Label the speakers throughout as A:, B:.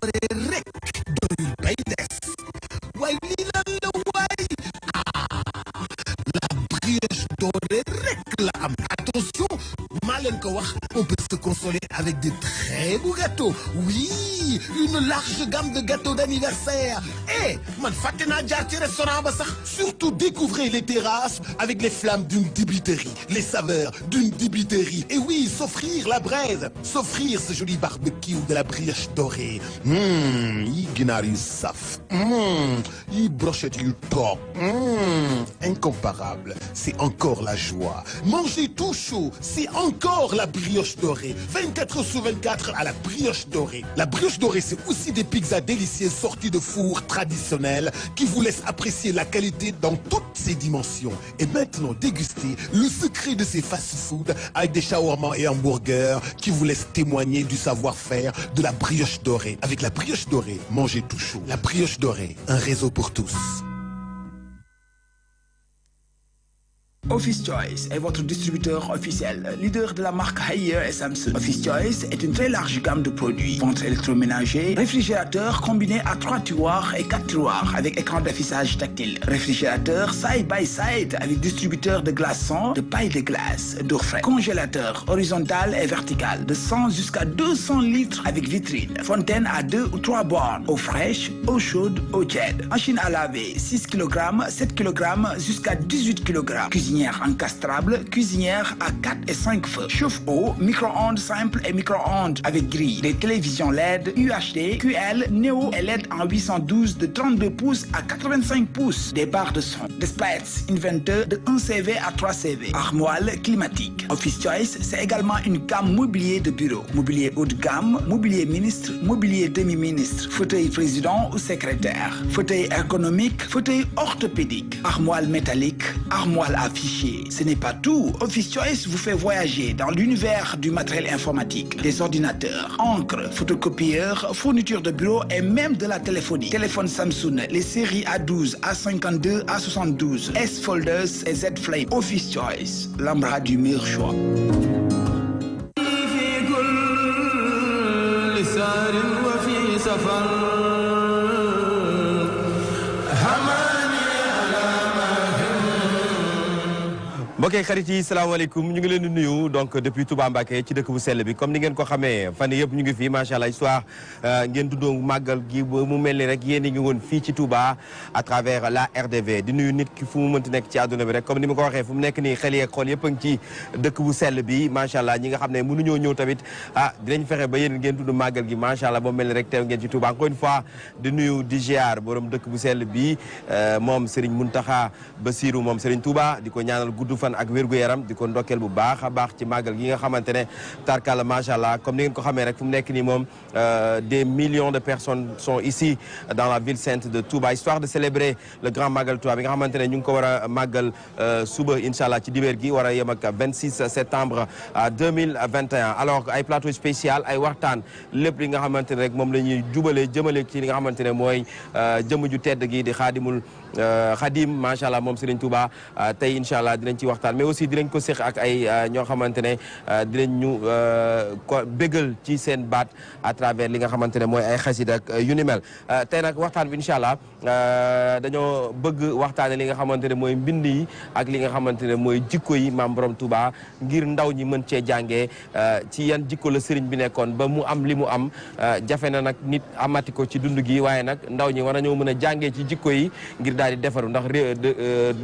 A: dorée rek doyul bay des waaye lii lan la waay la brioche dorée rek la am attention maa leen ko wax on peut se consoler avec de très beaux gâteaux oui une large gamme de gâteaux d'anniversaire et man fàtte naa jaar ci restaurant ba sax surtout découvrez les terrasses avec les flammes d'une débiterie les saveurs d'une débiterie et oui s'offrir la braise s'offrir ce joli barbecue de la brioche dorée yi ginaar yu saf yi brochette yu toog incomparable c'est encore la joie manger tout chaud c'est encore la brioche dorée 24 sur 24 à la brioche dorée. La brioche dorée, c'est aussi des pizzas délicieuses sorties de four traditionnels qui vous laissent apprécier la qualité dans toutes ses dimensions. Et maintenant, dégustez le secret de ces fast-food avec des shawarma et hamburgers qui vous laissent témoigner du savoir-faire de la brioche dorée. Avec la brioche dorée, mangez tout chaud. La brioche dorée, un réseau pour tous.
B: Office Choice est votre distributeur officiel, leader de la marque Haier et Samsung. Office Choice est une très large gamme de produits. Ventre électroménager, réfrigérateur combiné à 3 tiroirs et 4 tiroirs avec écran d'affichage tactile. Réfrigérateur side by side avec distributeur de glaçons, de paille de glace, d'eau fraîche. Congélateur horizontal et vertical de 100 jusqu'à 200 litres avec vitrine. Fontaine à 2 ou 3 bornes. Eau fraîche, eau chaude, eau tiède. Machine à laver 6 kg, 7 kg jusqu'à 18 kg. Cuisinière encastrable, cuisinière à 4 et 5 feux. Chauffe-eau, micro-ondes simple et micro-ondes avec grille. Des télévisions LED, UHD, QL, Neo et LED en 812 de 32 pouces à 85 pouces. Des barres de son. Des splits Inventor de 1 CV à 3 CV. Armoire climatique. Office Choice, c'est également une gamme mobilier de bureau. Mobilier haut de gamme, mobilier ministre, mobilier demi-ministre, fauteuil président ou secrétaire, fauteuil ergonomique, fauteuil orthopédique, armoire métallique, armoire affichée. Ce n'est pas tout. Office Choice vous fait voyager dans l'univers du matériel informatique, des ordinateurs, encre, photocopieurs, fournitures de bureau et même de la téléphonie. Téléphone Samsung, les séries A12, A52, A72, S Folders et Z Flame. Office Choice, l'embarras du meilleur choix.
C: mbokk xarit yi salaamaaleykum ñu ngi leen di nuyu donc depuis Touba Mbacké ci dëkk bu sell bi comme ni ngeen ko xamee fan yëpp ñu ngi fii macha allah histoire ngeen dundoo màggal gi ba mu mel ni rek yéen a ngi woon fii ci Touba à travers la RDV di nuyu nit ki fu mu mënti nekk ci àdduna bi rek comme ni ma ko waxee fu mu nekk nii xel yeeg xool yëpp a ngi ci dëkk bu sell bi macha allah ñi nga xam ne mënuñoo ñëw tamit dinañ fexe ba yéen ngeen dund màggal gi macha allah ba mu mel ni rek teew ngeen ci Touba encore une fois di nuyu di ziar borom dëkk bu sell bi moom Serigne Mountakha Bassirou moom Serigne Touba di ko ñaanal gudd fan ak wérgu yaram di ko ndokkeel bu baax a baax ci màggal gi nga xamante ne tarkala macha allah comme ni ngeen ko xamee rek fu mu nekk nii moom des millions de personnes sont ici dans la ville sainte de Touba histoire de célébrer le grand Magal Touba bi nga xamante ne ñu ngi ko war a màggal suba incha allah ci dibeer gi war a yem ak 26 septembre 2021 alors ay plateau spécial ay waxtaan lépp li nga xamante ne rek moom la ñuy jubale jëmale ci li nga xamante ne mooy jëmm ju tedd gi di xadim macha allah moom Serigne Touba tey incha allah dinañ ci waxtaan mais aussi dinañ ko séq ak ay ñoo xamante ne dinañ ñu ko bégal ci seen baat à travers li nga xamante ne mooy ay xasid ak yu ni mel tey nag waxtaan bi incha allah dañoo bëgg waxtaane li nga xamante ne mooy mbind yi ak li nga xamante ne mooy jikko yi maam borom Touba ngir ndaw ñi mën cee jàngee ci yan jikko la Serigne bi nekkoon ba mu am li mu am jafe na nag nit amati ko ci dund gi waaye nag ndaw ñi war nañoo mën a jàngee ci jikko yi ngir daal di defaru ndax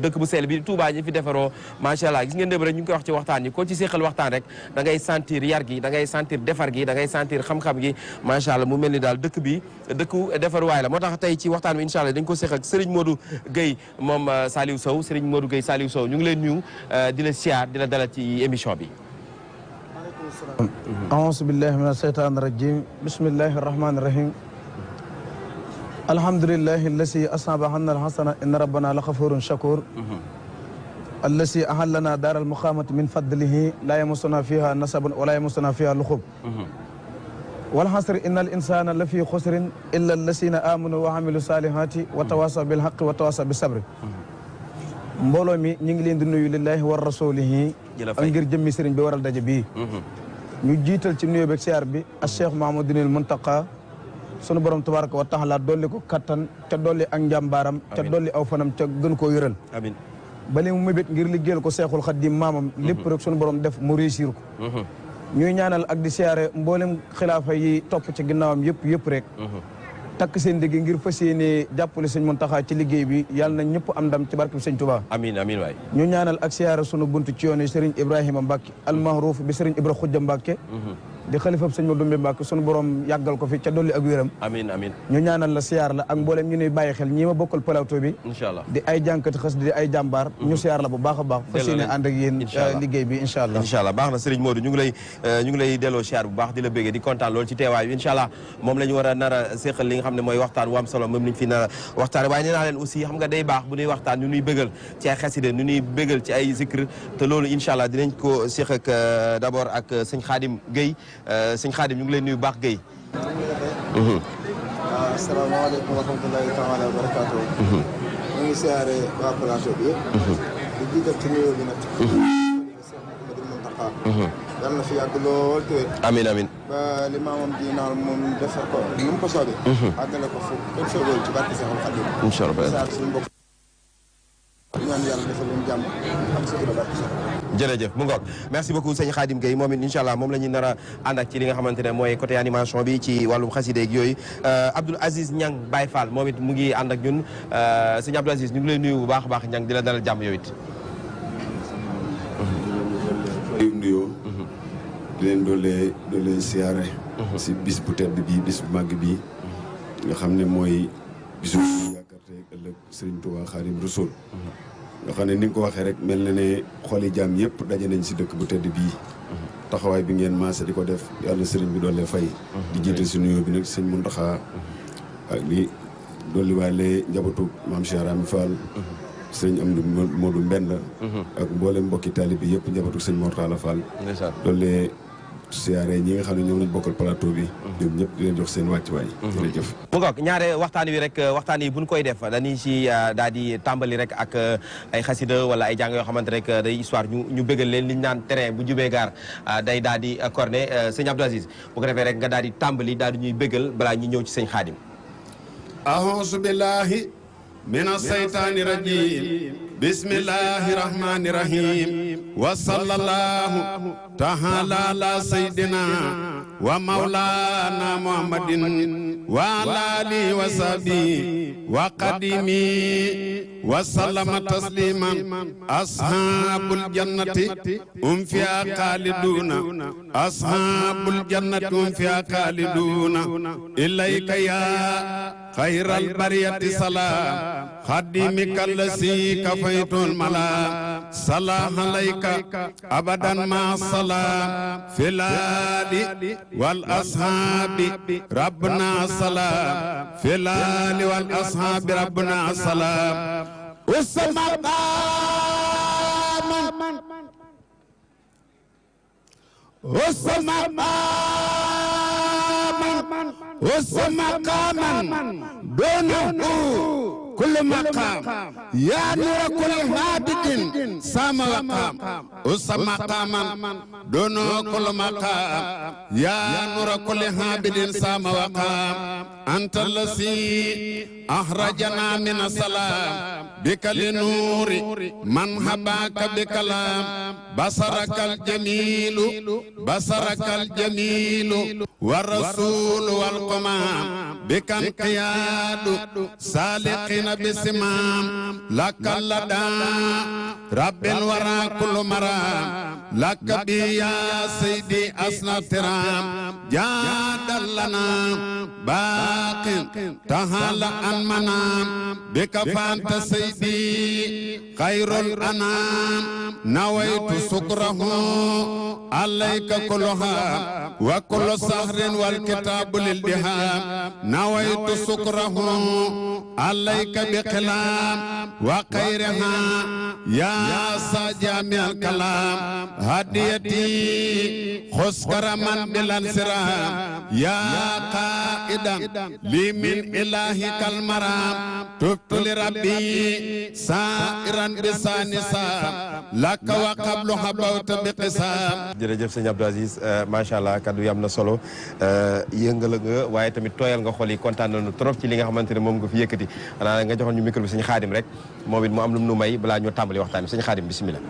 C: dëkk bu sell bi Touba ñi fi defaroo macha allah gis ngeen dem rek ñu ngi koy wax ci waxtaan yi ko ci seqal waxtaan rek da ngay sentir yar gi da ngay sentir defar gi da ngay sentir xam-xam gi macha allah mu mel ni daal dëkk bi dëkku defaruwaay la moo tax tey ci waxtaan bi incha allah dañ ko seq ak Serigne Modou Gueye moom Saliou Sow Serigne Modou Gueye Saliou Sow ñu ngi leen nuyu di la siyaar di la dalal ci émission bi.
D: a'uuzu billahi mina shaytaani rajim bismillahi rahmaani rahim alhamdulillahi allasi asaba hanna alhasana inna rabbana la ghafurun shakur allasi ahallana daar almuqamati min fadlihi la yamussuna fiha nasabun wala yamussuna fiha luxub wal hasri inna al insana la fi xusrin illa allasina amanu wa amilu salihati wa tawasaw bil haqqi wa tawasaw bis sabri mbooloo mi ñu ngi leen di nuyu lillahi wa rasulihi ak ngir jëmmi sëriñ bi waral daje bii ñu jiital ci nuyoo beeg siyaar bi ak Cheikh Mouhamadoul Mountakha sunu borom tabaraka wa taala dolli ko kattan ca dolli ak njàmbaaram ca dolli aw fanam ca gën koo yëral
C: amiin
D: ba li mu mébét ngir liggéeyal ko Seexul Xadiim maamam lépp rek sunu borom def mu réussir ko ñuy ñaanal ak di siyaare mboolem xilaafa yi topp ci ginnaawam yëpp rek takk seen digg ngir fas yéene jàppale sëñ Muntaxa ci liggéey bi yàlla na ñëpp am ndam ci barke bi sëñ Tuubaa
C: amiin amiin waay
D: ñu ñaanal ak siyaare sunu buntu ci yoon yi Serigne Ibrahima Mbacke almahruf bi Serigne Ibra Xujja Mbacke di xalifab sëñ Madumbe Mbacke sunu borom yàggal ko fi ca dolli ak wéram
C: amiin amiin
D: ñu ñaanal la siyaar la ak mboolem ñu nuy bàyyi xel ñi ma bokkal plateau bi
C: incha allah
D: di ay jànkati xës di ay jàmbaar ñu siyaar la bu baax a baax fas yéene ànd ak yéen liggéey bi incha allah
C: incha allah baax na Serigne Modou ñu ngi lay delloo siyaar bu baax di la béggee di kontaan loolu ci teewaay bi incha allah moom la ñu war a nar a séqal li nga xam ne mooy waxtaan wu am solo moom lañ fi nar a waxtaan waaye nee naa leen aussi xam nga day baax bu ñuy waxtaan ñu nuy bégal ci ay xaside ñu nuy bégal ci ay zikr te loolu incha allah dinañ ko séq ak d'abord ak sëñ Khadim Gueye sëñ Khadim ñu ngi lay nuyu baax Gueye
E: asalaamaaleykum wa rahmatulahi taala wa barakaatu. ñu ngi siyaare waa plateau bi yëpp. di jiital ci nuyoo bi nag. Cheikh Mouhamadou Mountakha. yal na fi yàgg lool te wér.
C: amiin amiin.
E: ba li maamam di naan moom defar ko ni mu ko soobee. àggale ko fu kenn soobee ci barke Seexul Xadiim.
C: incha allah
E: siyaare suñu mbokk. ñaan yàlla defal leen jàmm ak sutura barke Seexul.
C: jërëjëf mu ngoog merci beaucoup sëñ Khadim Gueye moom it incha allah moom la ñuy nar a ànd ak ci li nga xamante ne mooy côté animation bi ci wàllum xaside ak yooyu Abdoul Aziz Niang Baye Fall moom it mu ngi ànd ak ñun sëñ Abdoul Aziz ñu ngi lay nuyu bu baax a baax Niang di la dalal jàmm yow it.
F: nuyoo di leen doolee siyaare si bis bu tedd bii bis bu màgg bii nga xam ne mooy bisu yaakaar tey ëllëg Serigne Touba Xaadimu Rasuul nga xam ne ni nga ko waxee rek mel na ne xoli jaam yëpp daje nañ si dëkk bu tedd bii taxawaay bi ngeen maase di ko def yàlla sëriñ bi doole fay di jiite si nuyoo bi nag sëñ Muntaxa ak di dolli waale njabootu maam Cheikh Rami Fall sëñ Amdu Moodu Mbend ak mboolem mbokki taalibe bi yëpp njabootu sëñ Mortala Fall doole siyaare ñi nga xam ne ñoom lañ bokkal plateau bi ñoom ñëpp di leen jox seen wàccuwaay jërëjëf
C: mu ngoog ñaare waxtaan wi rek waxtaan yi buñ koy def dañuy si daal di tàmbali rek ak ay xasida wala ay jàng yoo xamante rek day histoire ñu bégal leen liñ naan terrain bu jubee gaar day daal di corné sëñ Abdou Aziz bu ko defee rek nga daal di tàmbali daal di ñuy bégal balaa ñu ñëw ci sëñ Khadim
F: a'uuzu billahi mina saytaani rajiim bismillahi rahmani rahim wa sallallahu ta'ala ala sayyidina wa maulana muhammadin wa ala alihi wa sahbihi wa qadimi wa sallama tasliman ashabul jannati fiha khaliduna ashabul jannati fiha khaliduna ilayka ya khairal bariyati salam khadimika allasi kafaytul malam salam alayka abadan ma salam filali wal ashabi rabbana salam filali wal ashabi rabbana salam usma man usma maqaman donahu كل مقام يا نور كل هادد سما وقام أسمى مقاما دون كل مقام يا نور كل هادد سما وقام أنت الذي أخرجنا من السلام بك لنور من هباك بكلام بصرك الجميل بصرك الجميل والرسول والقمام بك انقياد سالقين بسمام لك اللدى رب الورى كل مرام لك بي يا سيدي أسنى ترام جاد لنا باق تهال عن منام بك فانت سيدي خير الأنام نويت سكره عليك كلها وكل سهر والكتاب للدهام نويت سكره عليك بقلام وخيرها يا سجامع الكلام هديتي خسكر من بالانسرام يا قائدا لي من إلهك المرام تبت لربي سائرا بسان سام
A: laka wa qablu habawta bi qisaam.
C: jërëjëf sëñ Abdou Aziz macha allah kaddu yi am na solo yëngal nga waaye tamit tooyal nga xol yi kontaan nañu trop ci li nga xamante ne moom nga fi yëkkati xanaa nga joxoon ñu micro bi sëñ Xaadim rek moom it mu am lu mu nu may balaa ñoo tàmbali waxtaan bi sëñ Xaadim bisimilah.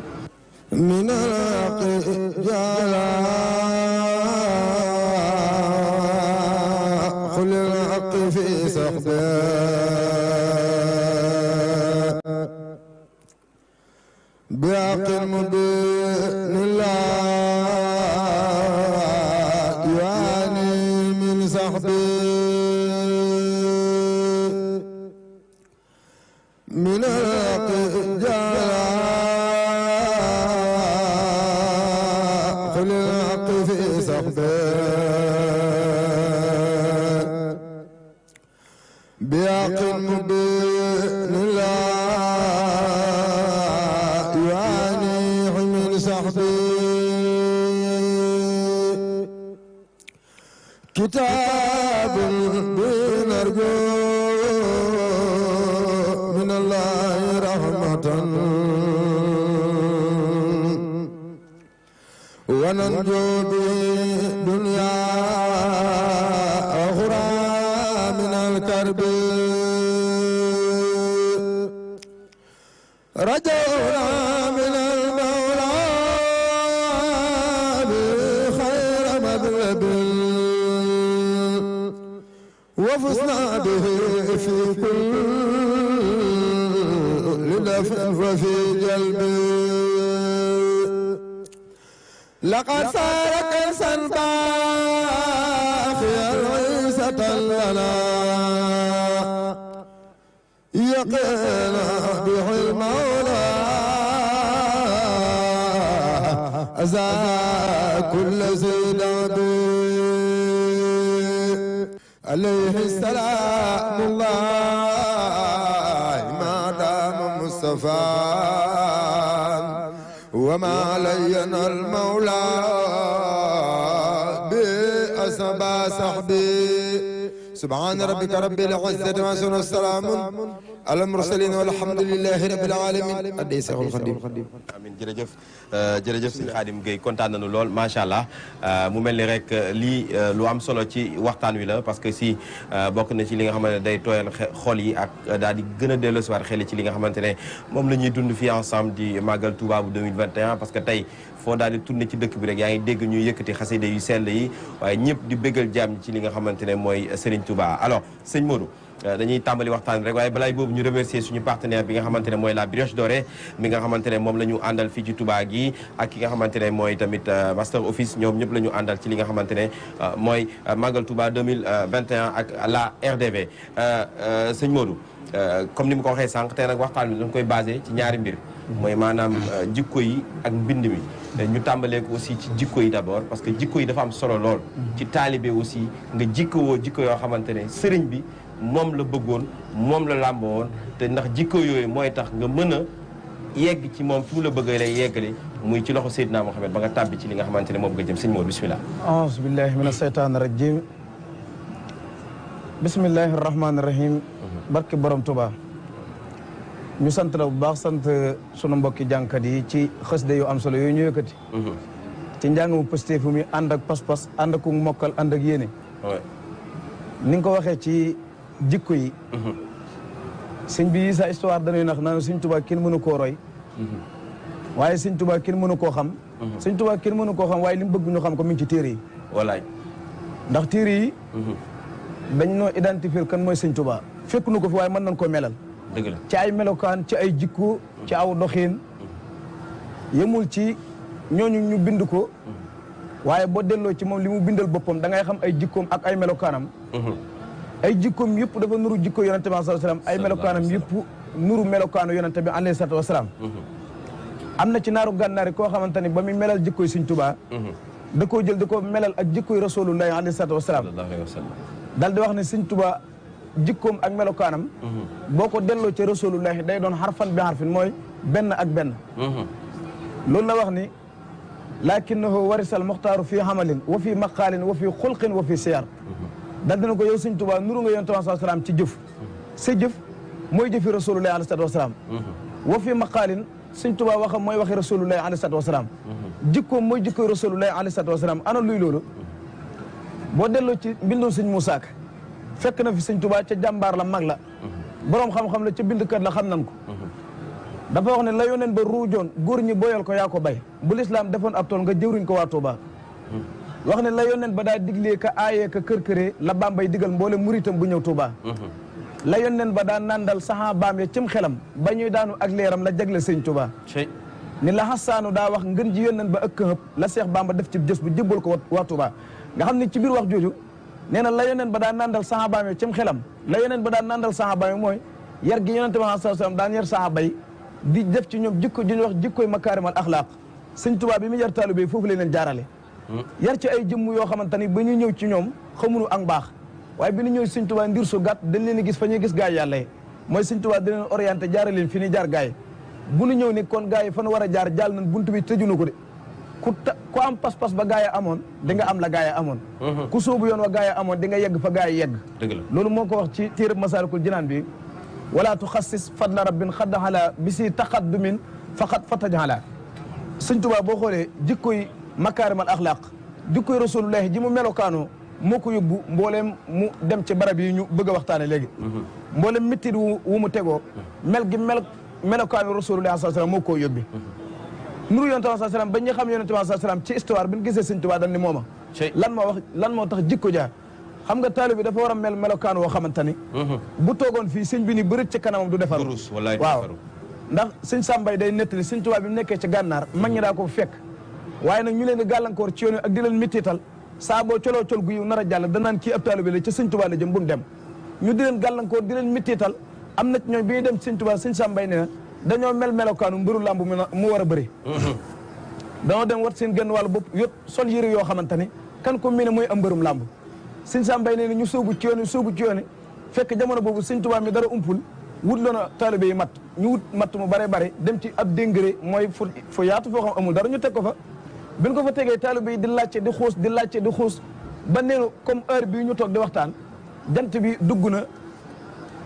E: بعقل مبين الله يعني من صحبي من قل الحق في صحبي بعقل مبين الله كتاب بنرجو من الله رحمة وننجو بدنيا أخرى من الكرب رجونا من المولى بخير مذهب وفزنا به في كل دفع وفي جلب لقد صار كنسا باخيا عيسة لنا يقينا به المولى أزاء كل زيد عليه السلام الله ما دام مصطفى وما لين المولى بأسبى صحبي سبحان ربك رب العزة ما يصفون والسلام على المرسلين والحمد لله رب العالمين addi Seexul Xadiim
C: amiin jërëjëf jërëjëf sëñ Xaadim Gueye kontaan nañu lool macha allah mu mel ni rek lii lu am solo ci waxtaan wi la parce que si bokk na ci li nga xamante ne day tooyal xol yi ak daal di gën a delloosiwaat xel ci li nga xamante ne moom la ñuy dund fii ensemble di màggal Touba bu 2021 parce que tey foo daal di tourné ci dëkk bi rek yaa ngi dégg ñuy yëkkati xasida yu sell yi waaye ñëpp di béggal jàmm ci li nga xamante ne mooy Serigne Touba alors sëñ Modou dañuy tàmbali waxtaan rek waaye balaay boobu ñu remercier suñu partenaire bi nga xamante ne mooy la Brioche Dorée mi nga xamante ne moom la ñu àndal fii ci Touba gi ak ki nga xamante ne mooy tamit Master Office ñoom ñëpp la ñu àndal ci li nga xamante ne mooy Magal Touba 2021 ak la RDV sëñ Modou comme ni mu ko waxee sànq tey nag waxtaan bi dañ koy basé ci ñaari mbir mooy maanaam jikko yi ak mbind mi ñu tàmbalee ko aussi ci jikko yi d'abord parce que jikko yi dafa am solo lool ci taalibe aussi nga jikkowoo jikko yoo xamante ne sëriñ bi moom la bëggoon moom la làmboo woon te ndax jikko yooyu mooy tax nga mën a yegg ci moom fi mu la bëgg lay yeggale muy ci loxo Seydina Mohamed ba nga tàbbi ci li nga xamante ne moom nga jëm sëñ Modou bismillah
D: aouzu billahi mina seytaani rajim bismillahi rahmaani rahim barke borom Touba ñu sant la bu baax sant sunu mbokki jànkat yi ci xasida yu am solo yooyu ñu yëkkati ci njàng mu Pastef mi ànd ak pas-pas ànd ak mokkal ànd ak yéene ni nga ko waxee ci jikko yi sëñ bi sa histoire dañuy nax naan sëñ Touba kenn mënu koo roy waaye sëñ Touba kenn mënu koo xam sëñ Touba kenn mënu koo xam waaye li mu bëgg ñu xam ko mi ngi ci téere yi
C: walaay
D: ndax téere yi dañ noo identifier kan mooy sëñ Touba fekk nu ko fi waaye mën nañ koo melal
C: dëgg la
D: ci ay melokaan ci ay jikko ci aw doxiin yemul ci ñooñu ñu bind ko waaye boo delloo ci moom li mu bindal boppam da ngay xam ay jikkoom ak ay melokaanam ay jikkoom yëpp dafa nuru jikko yonente bi sallallahu alayhi wasallam ay melokaanam yëpp nuru melokaanu yonente bi alayhi salaatu wasalaam am na ci naaru gànnaari koo xamante ni ba muy melal jikkoy Sëñ Tuubaa da koo jël da ko melal ak jikkoy rasulullahi alayhi salaatu wasalaam dal di wax ne Sëñ Tuubaa jikkoom ak melokaanam boo ko delloo ci rasulullahi day doon xarfan bi xarfin mooy benn ak benn loolu la wax ni lakinnahu warisal muxtaaru fi hamalin wa fi maqaalin wa fi xulqin wa fi siyar dal dina ko yow Sëñ Tuubaa nuru nga yonent bi sallallahu alayhi wasallam ci jëf sa jëf mooy jëfi rasulullahi alayhi salaatu wasalaam wa fi maqaalin sëñ Tuubaa waxam mooy waxi rasulullahi alayhi salaatu wasalaam jikkoom mooy jikkoy rasulullahi alayhi salaatu wasalaam ana luy loolu boo delloo ci mbindum sëñ Muusaa Ka fekk na fi sëñ Tuubaa ca jàmbaar la mag la boroom xam-xam la ca bindkat la xam nan ko dafa wax ne la yoneen ba ruujoon góor ñi boyal ko yaa ko bay bu lislaam defoon ab tool nga jëwriñ ko waa Tuubaa wax ne la yoneen ba daa diglee ka aayee ka kër-këree la Bambay digal mboole muritam bu ñëw Tuubaa la yoneen ba daa nandal saxaabaam ya cim xelam ba ñuy daanu ak leeram la jagle sëñ Tuubaa ni la xasaanu daa wax ngën ji yoneen ba ëkk hëpp la Seex Bamba def ci jës bu jébbal ko waa Tuubaa nga xam ne ci biir wax jooju nee na la yoneen ba daa nandal saxaabaam ya cim xelam la yoneen ba daa nandal saxaabaam ya mooy yar gi yonente ba sallallahu alayhi wasallam daan yar saxaaba yi di def ci ñoom jikko ju ñuy wax jikkoy makaarimal axlaaq sëñ Tuubaa bi mu yar taalibe yi foofu leen jaarale yar ci ay jëmm yoo xamante ni ba ñuy ñëw ci ñoom xamuñu ak mbaax waaye bi ñu ñëw sëñ Tuubaa ndir su gàtt dañ leen gis fa ñuy gis gaay yàlla yi mooy sëñ Tuubaa da leen orienté jaare leen fi ni jaar gaay bu ñu ñëw ni kon gaay yi fa nu war a jaar jàll nañ buntu bi tëjunu ko de ku am pas-pas ba gaay amoon di nga am la gaay amoon ku sóobu yoon wa gaay amoon di nga yegg fa gaay yegg loolu moo ko wax ci téereb Masaalikul Jinaan bi wala tuxassis fadla rabbin xadda xala bi si taqaddumin faqat fatajala sëñ Tuubaa boo xoolee jikkoy makaarimal axlaaq jikkoy rasulullahi ji mu melokaano moo ko yóbbu mbooleem mu dem ci barab yi ñu bëgg a waxtaane léegi mbooleem méttit wu mu tegoo mel gi melokaano rasulullahi sallallahu alayhi wasallam moo koo yóbbi nuru yonent bi sallallahu alayhi wasallam ba ñu xam yonent bi sallallahu alayhi wasallam ci histoire bi ñu gisee sëñ Tuubaa dañ ni mooma lan moo tax jikko ja xam nga taalibe bi dafa war a melokaan woo xamante ni bu toogoon fii sëñ bi ni bërit ci kanamam du defar waaw ndax sëñ Sàmbay day nettali sëñ Tuubaa bi mu nekkee ci gànnaar mag ñi daa ko fekk waaye nag ñu leen di gàllankoor ci yoon ak di leen mittital saa boo coloo col gu yiw nar a jàll danaan kii ab taalibe la ca sëñ Tuubaa la jëm bu mu dem ñu di leen gàllankoor di leen mittital am na ñooy bi ñuy dem sëñ Tuubaa sëñ Sàmbay ne na dañoo melokaanu mbëru làmb mu war a bëri dañoo dem wat seen genn wàllu bopp yëpp sol yëre yoo xamante ni kan ko mii ne mooy am mbërum làmb sëñ Sàmbay nee na ñu sóobu ci yoon fekk jamono boobu sëñ Tuubaa mi dara umpul wut loona taalibe yi ñu wut matt mu bare bare dem ci ab déngëré mooy fu yaatu foo xam amul dara ñu teg ko fa bin ko fa tegee taalibe yi di laajte di xuus ba neenu comme heure bii ñu toog di waxtaan jant bi dugg na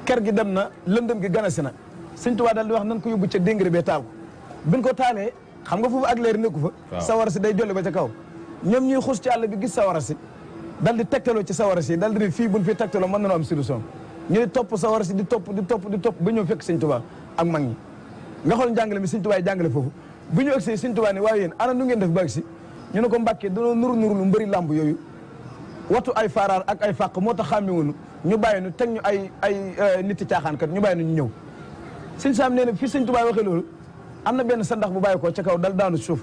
D: ker gi dem na lëndëm gi ganasi na sëñ Tuubaa daal di wax nan ko yóbbu ca déngëré bee taal ko bin ko taalee xam nga foofu ak leer nekku fa sawara si day jolli ba ca kaw ñoom ñuy xuus ci àll bi gis sawara si dal di tegtaloo ci sawara si dal di ne fii buñ fi tegtaloo mën nañoo am solution ñu di topp sawara si di topp ba ñëw fekk sëñ Tuubaa ak mag ñi nga xool njàngale mi sëñ Tuubaa yi jàngale foofu bu ñu agsee sëñ Tuubaa ne waaye yéen ana nu ngeen def ba agsi ñu ne ko Mbàkke danoo nuru lu mbëri làmb yooyu watu ay faaraar ak ay fàq moo tax xàmme woonu ñu bàyyi nu teg ñu ay niti caaxaankat ñu bàyyi nu ñu ñëw sëñ Saam nee na fii sëñ Tuubaa waxee loolu am na benn sandax bu bàyyi ko ca kaw dal daanu suuf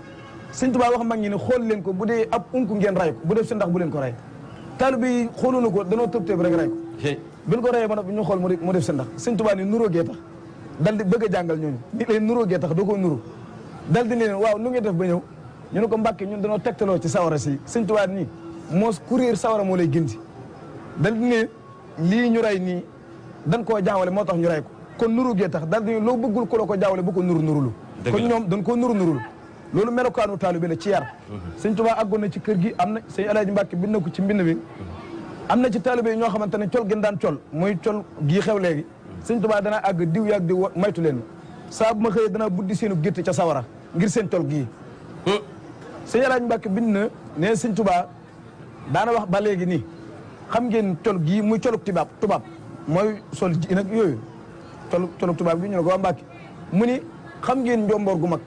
D: sëñ Tuubaa wax mag ñi ne xool leen ko bu dee ab unku ngeen ray ko bu def sandax bu leen ko ray taalibe yi xooluñu ko danoo tëb rek ray ko bi ñu ko rayee ba noppi ñu xool mu def sandax sëñ Tuubaa ni nuroo gee tax dal di bëgg a jàngal ñooñu ni leen nuroo gee tax doo ko nuru dal di ne leen waaw nu ngeen def ba ñëw ñu ne ko Mbàkke ñun danoo tegtaloo ci sawara si sëñ Tuubaa nii moos kuréer sawara moo lay gindi dal di ne lii ñu ray nii dañ koo jaawale moo tax ñu ray ko kon nuru gee tax dal di ne loo bëggul ku la ko jaawale bu ko nurulu kon ñoom dañ koo nurulu loolu melokaanu taalibe la ci yar sëñ Tuubaa àggoon na ci kër gi am na sëñ Alaaji Mbàkke bind na ko ci mbind bi am na ci taalibe yi ñoo xamante ne col gën daan col muy col gii xew léegi sëñ Tuubaa danaa àgg diw yaag diw maytu leen saa bu ma xëyee danaa buddi seenu gétt ca sawara ngir seen col gii sëñ Alaaji Mbàkke bind na ne sëñ Tuubaa daana wax ba léegi nii xam ngeen col gii muy coluk tubaab mooy sol ji nag yooyu coluk tubaab bi ñu ne ko waa Mbàkke mu ni xam ngeen njomboor gu mag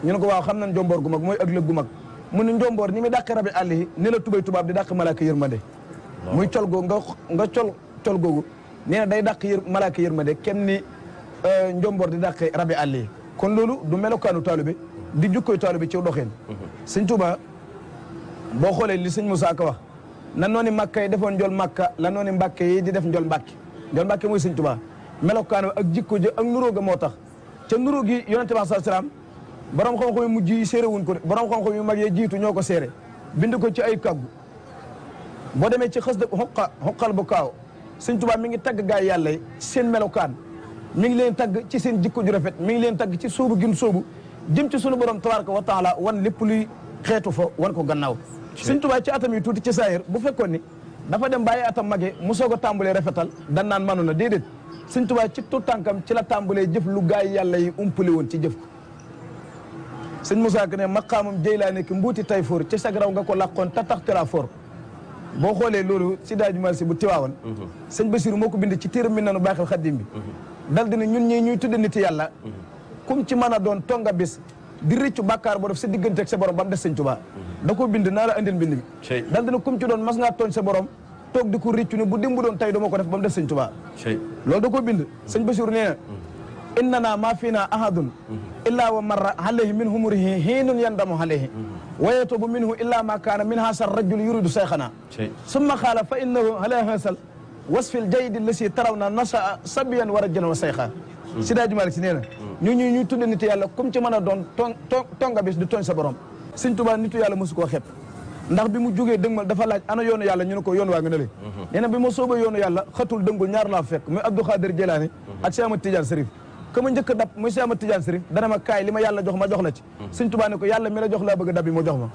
D: ñu ne ko waaw xam nañ njomboor gu mag mooy ak lëg gu mag mu ni njomboor ni muy dàq rabi àll yi ni la tubay tubaab di dàq malaaka yërmande muy col googu nga col googu nee na day dàq malaaka yërmande kenn ni njomboor di dàq rabi àll yi kon loolu du melokaanu taalibe di jukkoy taalibe ci doxeen sëñ Tuubaa boo xoolee li sëñ Musaa Ka wax na nooni Makka yi defoon njol Makka la nooni Mbàkke yi di def njol Mbàkke mooy sëñ Tuubaa melokaanu ak jikko ji ak nuróo ga moo tax ca nuróo gi yonente bi sallallahu alayhi wasallam borom xam-xam yu mujj yi séeré wuñ ko de borom xam-xam yu mag yee jiitu ñoo ko séeré bind ko ci ay kàggu boo demee ci xës de xoqal bu kaaw sëñ Tuubaa mi ngi tagg gaay yàlla yi ci seen melokaan mi ngi leen tagg ci seen jikko ju rafet mi ngi leen tagg ci sóobu gin sóobu jëm ci sunu borom tabaraka wa taala wan lépp luy xeetu fa wan ko gannaaw sëñ Tuubaa ci atam yi tuuti ci saayir bu fekkoon ni dafa dem bàyyi atam magee mu soog a tàmbalee rafetal dan naan manu na déedéet sëñ Tuubaa ci tout tànkam ci la tàmbalee jëf lu gaay yàlla yi umpale woon ci jëf ko sëñ Moussa Ka ne maqaamam Jeylaani ki mbuuti tay foor ci sagraw nga ko làqoon ta tax tera foor boo xoolee loolu si daaju mal si bu tiwaawoon sëñ Basiru moo ko bind ci téeram mi nanu baaxil xaddim bi dal dina ñun ñii ñuy tudde nit yàlla kum ci mën a doon tonga bis di rëccu bàkkaar boo def sa diggante ak sa borom ba mu des sëñ Tuubaa da ko bind naa la andil mbind bi dal dina kum ci doon mas ngaa tooñ sa borom toog di ko rëccu ne bu démb doon tey dama ko def ba mu des sëñ Tuubaa loolu da ko bind sëñ Basiru nee na innana ma fina ahadun illa wa marra alayhi min humurihi hiinun yandamu alayhi wa yatubu minhu illa ma kaana min hasal rajul yuridu sayxana summa qaala fa innahu ala hasal wasfil jaydi lasi tarawna nasa sabiyan wa rajulan wa sayxa si daa jumalik si nee na ñuy tudde nit yàlla comme ci mën a doon tonga bis di tooñ sa borom sëñ Tuubaa nitu yàlla mosu koo xeeb ndax bi mu jógee dëgmal dafa laaj ana yoonu yàlla ñu ne ko yoon waa nga ne le nee na bi ma sooba yoonu yàlla xatul dëngul ñaar laa fekk muy Abdou Khadir Jelaani ak Cheikh Ahmad Tidiane Serif ka ma njëkk a dab muy Cheikh Ahmad Tidiane Serif dana ma kaay li ma yàlla jox ma jox la ci sëñ Tuubaa ne ko yàlla mi la jox laa bëgg a dab bi mu jox ma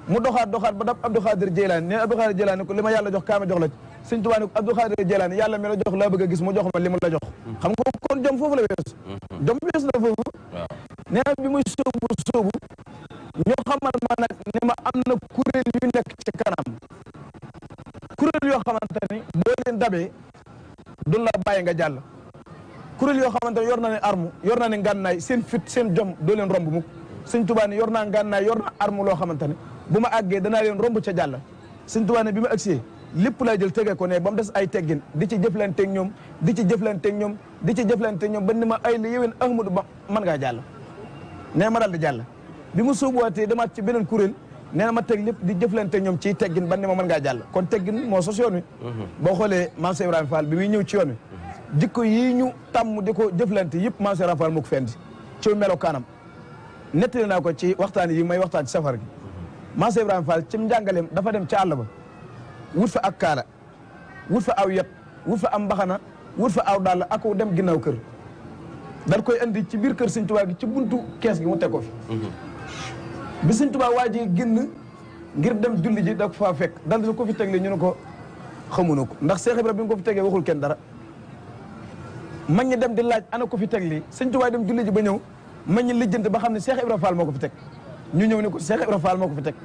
D: mu doxaat ba dab Abdou Khadir Jelaani nee Abdou Khadir Jelaani ko li ma yàlla jox kaay ma jox la ci sëñ Tuubaa ne ko Abdou Khadir Jelaani yàlla mi la jox laa bëgg a gis mu jox ma li mu la jox xam nga kon jom foofu la weesu jom weesu na foofu nee na bi muy sóobu ñoo xamal ma nag ne ma am na kuréel yu nekk ci kanam kuréel yoo xamante ni boo leen dabee duñ la bàyyi nga jàll kuréel yoo xamante ne yor na ne arme yor na ne ngànnaay seen fit seen jom doo leen romb mukk sëñ Tuubaa ne yor naa ngànnaay yor naa arme loo xamante ne bu ma àggee danaa leen romb ca jàll sëñ Tuubaa ne bi ma agsee lépp lay jël tegee ko ne ba mu des ay teggin di ci jëflanteeg ñoom di ci jëflanteeg ñoom di ci jëflanteeg ñoom ba ni ma ay la yéwén Ahmadu ba mën ngaa jàll nee ma dal di jàll bi mu sóobuwaatee demaat ci beneen kuréel nee na ma teg lépp di jëflante ñoom ciy teggin ban ni ma mën ngaa jàll kon teggin moo sos yoon wi boo xoolee Maam Cheikh Ibrahima Fall bi muy ñëw ci yoon wi jikko yii ñu tàmm di ko jëflante yëpp Maam Cheikh Ibrahima Fall moo ko fendi ci melo kaanam nettali naa ko ci waxtaan yi may waxtaan ci safar gi Maam Cheikh Ibrahima Fall ci njàngaleem dafa dem ci àll ba wut fa ak kaala wut fa aw yet wut fa am mbaxana wut fa aw dàll ak dem ginnaaw kër dal koy andi ci biir kër Sëñ Tuubaa gi ci buntu kees gi mu teg ko fi bi Sëñ Tuubaa waa ji génn ngir dem julli ji da ko faa fekk dal di ko fi tegle ñu ne ko xamuñu ko ndax Cheikh Ibra bi nga ko fi tegee waxul kenn dara mag ñi dem di laaj ana ko fi teg lii Sëñ Tuubaa dem julli ji ba ñëw mag ñi lijjanti ba xam ne Cheikh Ibra Fall moo ko fi teg ñu ñëw ne ko Cheikh Ibra Fall moo ko fi teg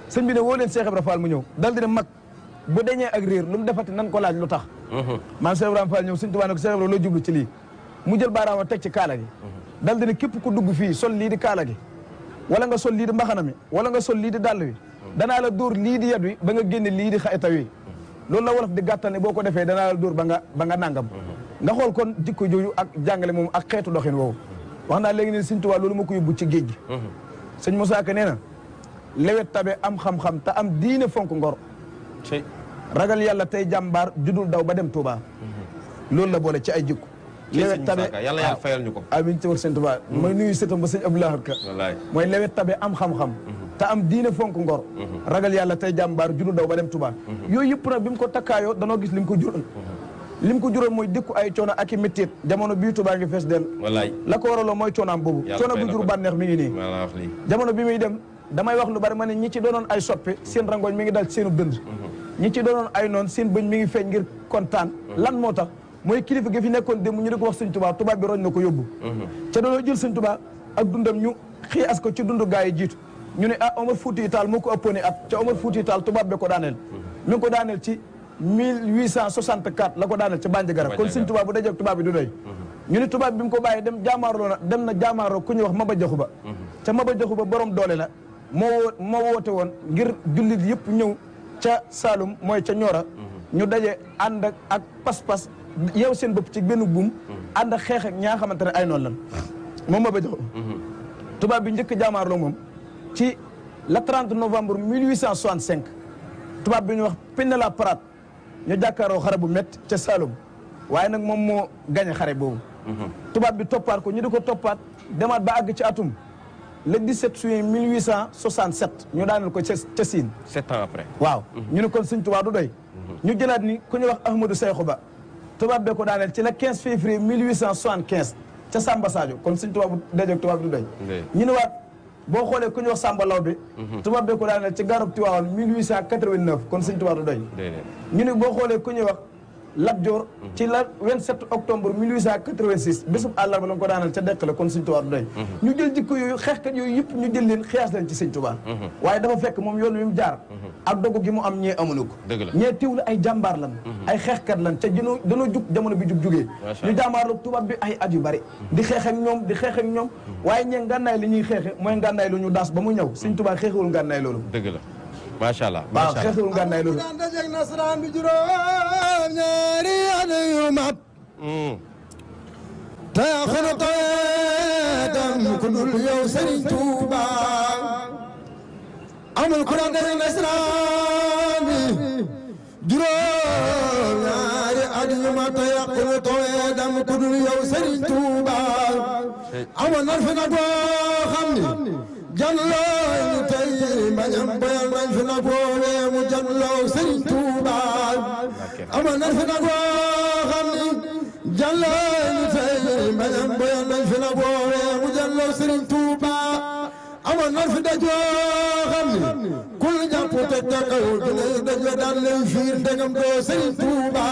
D: sëñ bi ne woo leen Cheikh Ibra Fall mu ñëw dal di ne mag bu deñee ak réer lu mu defati nan ko laaj lu tax maam Cheikh Ibra Fall ñëw Sëñ Tuubaa ne ko Cheikh Ibra loo jublu ci lii mu jël baaraama teg ci kaala gi dal di ne képp ku dugg fii sol lii di kaala gi wala nga sol lii di mbaxana mi wala nga sol lii di dàll wi danaa la dóor lii di yet wi ba nga génne lii di xayta wi loolu la wolof di gàttal ne boo ko defee danaa la dóor ba nga nangam nga xool kon jikko jooju ak jàngale moom ak xeetu doxin woowu wax naa léegi ne Sëñ Tuubaa loolu ma ko yóbbu ci géej gi sëñ Moussa Ka nee na lewet tabe am xam-xam te am diine fonk ngor ragal yàlla tey jàmbaar judul daw ba dem Touba loolu la boole ci ay jikko lewet tabe
C: yàlla yàlla fayal ñu ko
D: amiin ci war Sëñ Tuubaa mooy nuyu sëtam ba sëñ Abdoulaye Ka mooy lewet tabe am xam-xam te am diine fonk ngor ragal yàlla tey jàmbaar judul daw ba dem Touba yooyu yëpp nag bi mu ko takkaayoo danoo gis li mu ko jural li mu ko jural mooy dëkku ay coono ak i méttiit jamono bii Touba ngi fees del la ko waraloo mooy coonaam boobu coono bu jur bànneex mi ngi nii jamono bi muy dem damay wax lu bari ma ne ñi ci doonoon ay soppe seen rangoñ mi ngi dal ci seenu dënd ñi ci doonoon ay noon seen bëñ mi ngi feeñ ngir kontaan lan moo tax mooy kilifa gi fi nekkoon démb ñu di ko wax Sëñ Tuubaa tubaab bi roñ na ko yóbbu ca doonoo jël Sëñ Tuubaa ak dundam ñu xii as ko ci dundu gaa yi jiitu ñu ne ah Omar Fouti Tall moo ko ëppooni at ca Omar Fouti Tall tubaab bi ko daaneel mi ngi ko daaneel ci 1864 la ko daaneel ca Bandiagara kon Sëñ Tuubaa bu dajee tubaab bi du doy ñu ne tubaab bi mu ko bàyyi dem na jaamaarloo ku ñuy wax Maba Jaxu Ba ca Maba Jaxu Ba borom doole la moo woote woon ngir jullit yëpp ñëw ca Saalum mooy ca Ñoora ñu daje ànd ak pas-pas yow seen bopp ci benn buum ànd ak xeex ak ñaa xamante ne ay noonu lan moom Maba Jaxu tubaab bi njëkk jaamaarloo moom ci le 30 novembre 1865 tubaab bi ñu wax Pinet-Laprade ñu jàkkaaroo xare bu métti ca Saalum waaye nag moom moo gañe xare boobu tubaab bi toppaat ko ñu di ko toppaat demaat ba àgg ci atum le 17 juin 1867 ñu daaneel ko ca Siin
C: 7 ans après
D: waaw ñu ne kon Sëñ Tuubaa du doy ñu jëlaat ni ku ñuy wax Ahmadou Sayxu Ba tubaab bee ko daaneel ci le 15 février 1875 ca Samba Sadio kon Sëñ Tuubaa bu dajeeg tubaab du doy ñu ne waat boo xoolee ku ñuy wax Samba Law bi tubaab bee ko daaneel ci garab Tiwaawan 1889 kon Sëñ Tuubaa du doy ñu ne boo xoolee ku ñuy wax Lat Joor ci la 27 octobre 1886 bésub àllarba la ko daanal ca dekk la kon Sëñ Tuubaa doy ñu jël jikko yooyu xeexkat yooyu yëpp ñu jël leen xiyaas leen ci Sëñ Tuubaa waaye dafa fekk moom yoon wi mu jaar ak dogu gi mu am ñee amuñu ko ñee tiw la ay jàmbaar lan ay xeexkat lan ca danoo jug jamono bi jugee ñu jàmbaarlu tubaab bi ay at yu bari di xeex ak ñoom waaye ñee ngànnaay li ñuy xeexe mooy ngànnaay lu ñu daas ba mu ñëw Sëñ Tuubaa xeexewul ngànnaay loolu
C: dëgg la macha allah
D: waaw xeexewul ngànnaay loolu
A: dajeg nasaraan bi juróom ñaari at yu mat te xana tawee ku dul yow Sëriñ Tuuba amul ku daan dajeg nasaraan bi juróom ñaari at yu mat te xana tawee ku dul yow Sëriñ Tuuba amul nan fi nag boo xam ni janloo ñu tey mbañam boyal nañ fi nag woowee mu janloo Sëriñ Tuuba amoon nañ fi nag woo xam ni janloo ñu tey mbañam boyal nañ fi nag woowee mu janloo Sëriñ Tuuba amoon nañ fi daj woo xam ni kul jàpp te taxawul bi lay daj la daan lay fiir ndegam doo Sëriñ Tuuba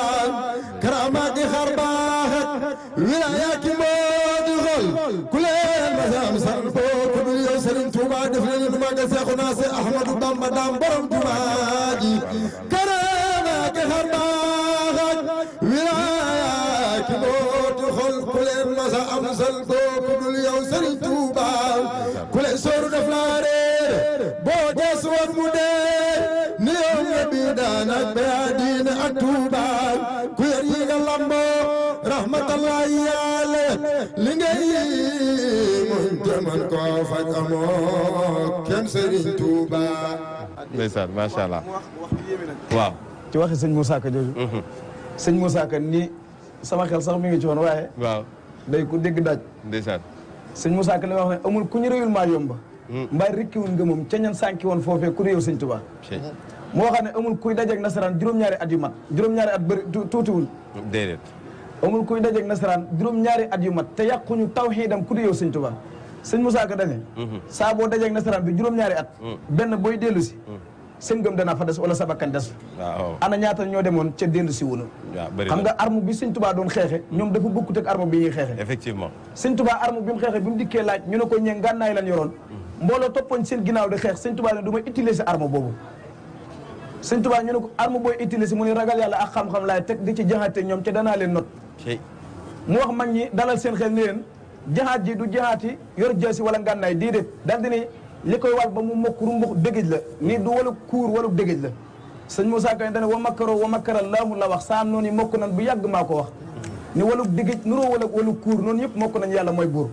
A: karaamaat di xar baax ak wilaaya ki moo di xol ku leen ma am san boo ku yow Sëriñ Tuuba def leen nu magal Seexuna Si Ahmadu Bamba daam borom jumaa ji karaamaat di xar baax ak wilaaya ki moo di xol ku leen ma am san boo ku yow Sëriñ Tuuba ku leen sooru def laa réer boo dees woon mu dee ni yow nga bii daan ak baya diine ak Tuuba ku yor yi nga lamboo rahmatullahi yàlla li ngay mun te man koo faj amoo kenn Sëriñ Tuuba
C: ndeysaan macha allah waaw
D: ci waxi sëñ Moussa Ka jooju sëñ Moussa Ka nii sama xel sax mi ngi ci woon waaye
C: waaw
D: day ku dégg daaj
C: ndeysaan
D: sëñ Moussa Ka li wax ne amul ku ñu réyul maa yomba mbaa rikkiwul ngëmam ca ñan sànki woon foofee ku réew Sëñ Tuubaa moo xam ne amul kuy dajeeg nasaraan juróom-ñaari at yu mat juróom-ñaari at bëri tuutiwul
C: déedéet
D: amul kuy dajeeg nasaraan juróom-ñaari at yu mat te yàquñu tawxiidam ku réew Sëñ Tuubaa sëñ Moussa Ka dane saa boo dajeeg nasaraan bi juróom-ñaari at benn booy dellu si seen gëm danaa fa des wala sa bakkan des
C: waaw
D: ana ñaata ñoo demoon ca dellu si wunu xam nga arme bi Sëñ Tuubaa doon xeexe ñoom dafa bokkut ak arme bi ñuy xeexe
C: effectivement
D: Sëñ Tuubaa arme bi mu xeexe bi mu dikkee laaj ñu ne ko ñee ngànnaay lan yoroon mbooloo toppoon seen ginnaaw di xeex Sëñ Tuubaa ne du ma utiliser arme boobu Sëñ Tuubaa ñu ne ko arme booy utiliser mu ne ragal yàlla ak xam-xam laay teg di ci jaxaate ñoom ca danaa leen not mu wax mag ñi dalal seen xel ni leen jaxaat ji du jaxaati yor jaasi wala ngànnaay déedéet daal di ne li koy wal ba mu mokk rumbux dégëj la nii du walu kuur walu dégëj la sëñ Moussa Ka dane wa makkaroo wa makkarallaahu la wax saa noonu yi mokk nan bu yàgg maa ko wax ni walug dégëj nuroo walu kuur noonu yëpp mokk nañ yàlla mooy buur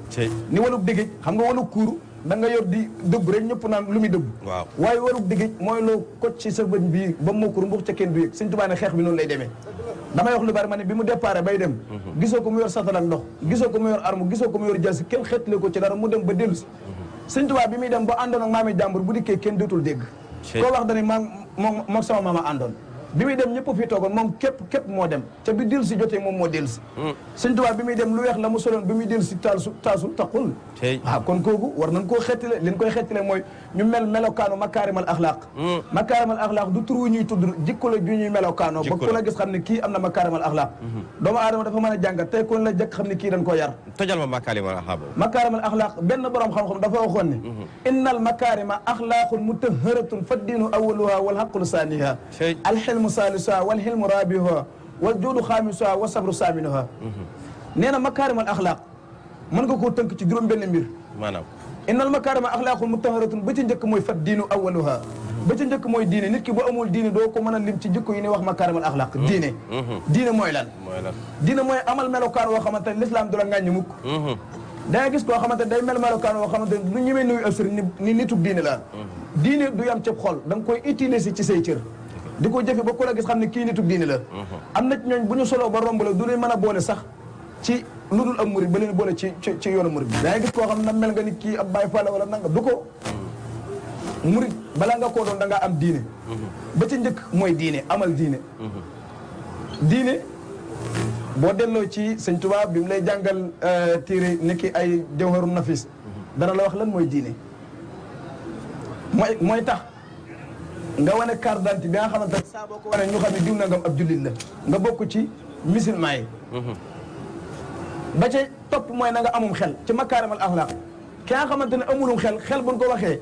D: ni walug dégëj xam nga walu kuur da nga yor di dëbb rek ñëpp naan lu muy dëbb waaye walug dégëj mooy loo kocc ci sa bëñ bii ba mokk rumbux ca kenn du yëg Sëñ Tuubaa ne xeex bi noonu lay demee damay wax lu bari ma ne bi mu départ bay dem gisoo ko mu yor satal ak ndox gisoo ko mu yor arme gisoo ko mu yor jaasi kenn xeetle ko ci dara mu dem ba dellu si Sëñ Tuubaa bi muy dem ba àndoon ak maami jàmbur bu dikkee kenn dootul dégg koo wax dani moom sama maama àndoon bi muy dem ñëpp fi toogoon moom képp moo dem ca bi dellu si jotee moom moo dellu si Sëñ Tuubaa bi muy dem lu weex la mu soloon bi muy dellu si taasul taqul waaw kon kooku war nañ koo xettile li ñu koy xettile mooy ñu melokaanu makaarimal axlaaq makaarimal axlaaq du tur wu ñuy tudd jikko la ju ñuy melokaanoo ba ku la gis xam ne kii am na makaarimal axlaaq doomu aadama dafa mën a jàngat tey kon la jëkk xam ne kii dañ koo yar
C: tojal ma makaarimal axlaaq
D: makaarimal axlaaq benn borom xam-xam dafa waxoon ne innal makaarima axlaaqun mutahharatun fa diinu awaluha wal haqlu saaniha alxilmu salisuha wal xilmu rabiha wal juudu xaamisuha wa sabru saaminuha nee na makaarimal axlaaq mën nga koo tënk ci juróom benn mbir
C: maanaam
D: innal makaarima axlaaqun mutahharatun ba ci njëkk mooy fa diinu awaluha ba ci njëkk mooy diine nit ki boo amul diine doo ko mën a lim ci jikko yi ni wax makaarimal axlaaq diine mooy lan diine mooy amal melokaan woo xamante ne l'islam du la ngàññi mukk da nga gis koo xamante ne day mel melokaan woo xamante ne lu ñemee nuyu ab sëriñ ni nitug diine la diine du yam cëb xol da nga koy utiliser ci say cër di ko jëfe ba ku la gis xam ne kii nitug diine la am na ñooñ bu ñu soloo ba romb la du leen mën a boole sax ci lu dul am murid ba leen boole ci yoonu murid bi da ngay gis koo xam ne mel nga ni kii ab Baay Faal wala nanga du ko murid balaa nga koo doon da ngaa am diine ba ci njëkk mooy diine amal diine diine boo delloo ci Sëñ Tuubaa bi mu lay jàngal téere nekki ay Jawharun Nafis dana la wax lan mooy diine mooy tax nga wane carte d'identité bi nga xamante ne saa boo ko wane ñu xam ne diw nangam ab jullit la nga bokk ci musulman yi ba ca topp mooy na nga amum xel ci makaarimal axlaaq ki nga xamante ne amulum xel buñ ko waxee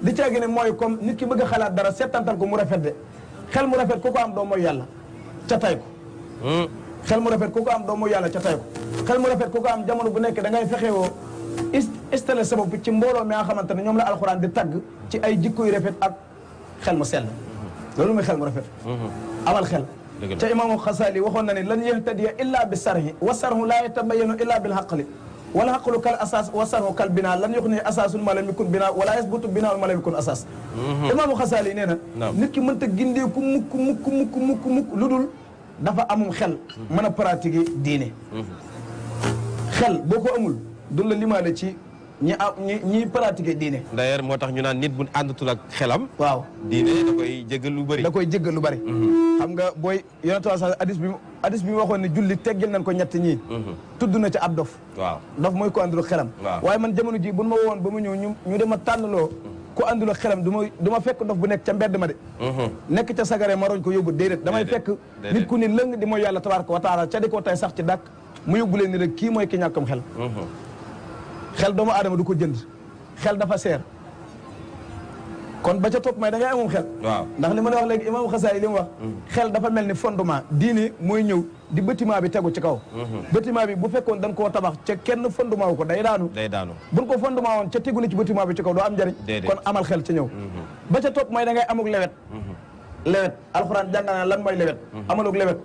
D: li caagi ne mooy comme nit ki bëgg a xalaat dara settantal ko mu rafet de xel mu rafet ku ko am doo mooy yàlla ca tay ko xel mu rafet ku ko am doo mooy yàlla ca tay ko xel mu rafet ku ko am jamono bu nekk da ngay fexewoo installé sa bopp ci mbooloo mi nga xamante ne ñoom la alxuraan di tagg ci ay jikko yu rafet ak xel mu sell loolu mooy xel mu rafet amal xel ca imaamu Xasaali waxoon na ne lan yahtadiya illa bi sarhi wa sarhu laa yatabayanu illa bil xaqli wala xaqlu kal asas wa sarhu kal bina lan yox ne asaasun ma lam yakun bina wala yasbutu bina ma lam yakun asas imaamu Xasaali nee na nit ki mënta gindeeku mukk lu dul dafa amum xel mën a pratiquer diine xel boo ko amul du la limaale ci ñi pratiquer diine.
C: d'ailleurs moo tax ñu naan nit bu àndatul ak xelam.
D: waaw
C: diine da koy jéggal lu bëri.
D: da koy jéggal lu bëri. xam nga booy yonent wa sax hadis bi waxoon ne julli teggil nañ ko ñett ñii. tudd na ci ab dof. waaw dof mooy ko àndul xelam. waaye man jamono ji bu ma woon ba mu ñëw ñu dem a tànnaloo. ku àndul xelam du ma fekk dof bu nekk ca mbedd ma de. nekk ca sagare ma roñ ko yóbbu déedéet. damay fekk nit ku ni lëng di mooy yàlla tabaaraka wa taala ca di ko tay sax ci dàkk mu yóbbu leen ni rek kii mooy ki ñàkkam xel. xel doomu aadama du ko jënd xel dafa seer kon ba ca topp may da ngay amum xel. waaw ndax li ma la wax léegi imam Xasaali li mu wax. xel dafa mel ni fondement diine mooy ñëw di bâtiment bi tegu ci kaw. bâtiment bi bu fekkoon dañ koo tabax ca kenn fondement wu ko day daanu. day daanu buñ ko fondement woon ca tegu ni ci bâtiment bi ci kaw doo am njëriñ. kon amal xel ca ñëw. ba ca topp mooy da ngay amuk lewet. lewet alxuraan jàngal na lan mooy lewet. amaluk lewet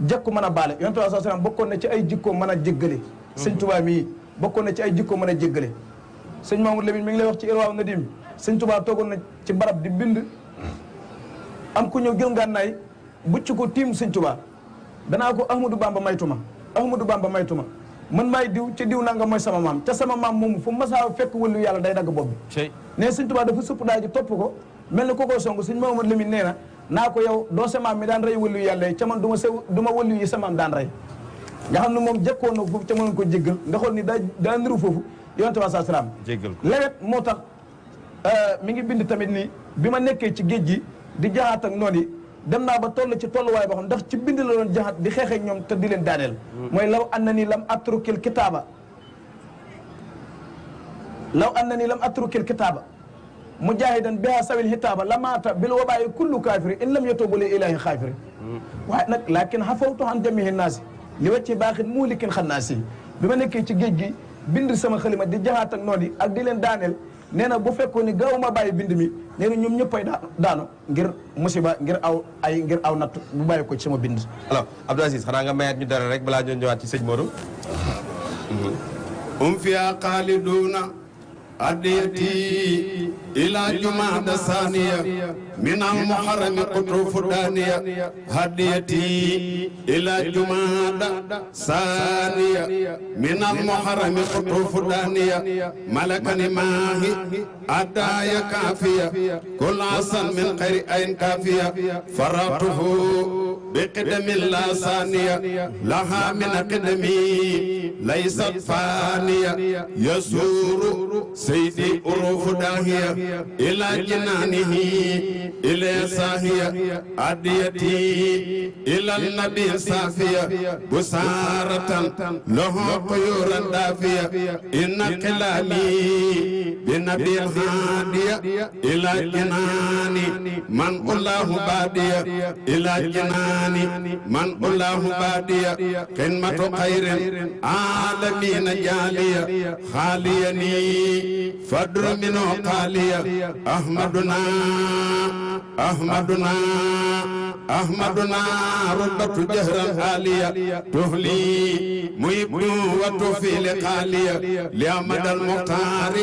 D: jekku mën a baale yonent bi sallallahu alayhi wasallam bokkoon na ci ay jikko mën a jéggale. sëñ Tuubaa mii bokkoon na ci ay jikko mën a jéggale. sëñ Mamadou Lamine mi ngi lay wax ci Irwaaw Nadim sëñ Tuubaa toogoon na ci barab di bind am ku ñëw jël ngànnaay bucc ko tiim sëñ Tuubaa danaa ko Ahmadou Bamba maytuma Ahmadou Bamba maytuma man maay diw ca diw nanga mooy sama maam ca sama maam moomu fu masaa fekk wëllu yàlla day dagg bopp bi ne sëñ Tuubaa dafa supp daay ji topp ko mel ni ko koo song sëñ Mamadou Lamine nee na naa ko yow doo sa maam mi daan rey wëllu yàlla yi ca man du ma wëllu yi sa maam daan rey nga xam ne moom jëkkoon na foofu ca mënoon ko jéggal nga xool ni daa niru foofu yonent bi saa salaam jéggal lewet moo tax mi ngi bind tamit ni bi ma nekkee ci géej gi di jaxaat ak noonu yi dem naa ba toll ci tolluwaay boo xam ndax ci bind la doon jaxaat di xeex ak ñoom te di leen daaneel mooy law annani lam atrukil kitaaba mujahidan biha sawil hitaaba lamaata bil wabaayi kullu kaafiri in lam yatubu li ilahi xaafiri waaye nag lakin xafawtu an jamihi naasi li wacci baaxin muulikin xannaasi bi ma nekkee ci géej gi bind sama xalima di jaxaat ak noonu yi ak di leen daaneel nee na bu fekkoon ni gaaw ma bàyyi bind mi nee na ñoom ñëppay daanu ngir musiba ngir aw natt bu bàyyi ko ci sama bind.
C: alors Abdou Aziz xanaa nga mayaat ñu dara rek balaa ñu ñëwaat ci sëñ Modou.
F: fiya xaaliduna adiyati ila jumaada saniya min al muharrami qutufu daniya hadiyati ila jumaada saniya min al muharrami qutufu daniya malakani maahi adaya kafiya kul asan min khayri ayn kafiya faratuhu بقدم لا ثانية لها من قدمي ليست فانية يسور سيدي أروف داهية إلى جنانه إلى ساهية أديتي إلى النبي صافية بسارة له قيورا دافية إن كلامي بنبي الهادية إلى جنان من الله بادية إلى جنان من الله بادية قمة خير عالمين جالية خاليني فدر منه قالية أحمدنا رتبة جهرا عالية تهلي ميب وتوفي لقالية لأحمد المختار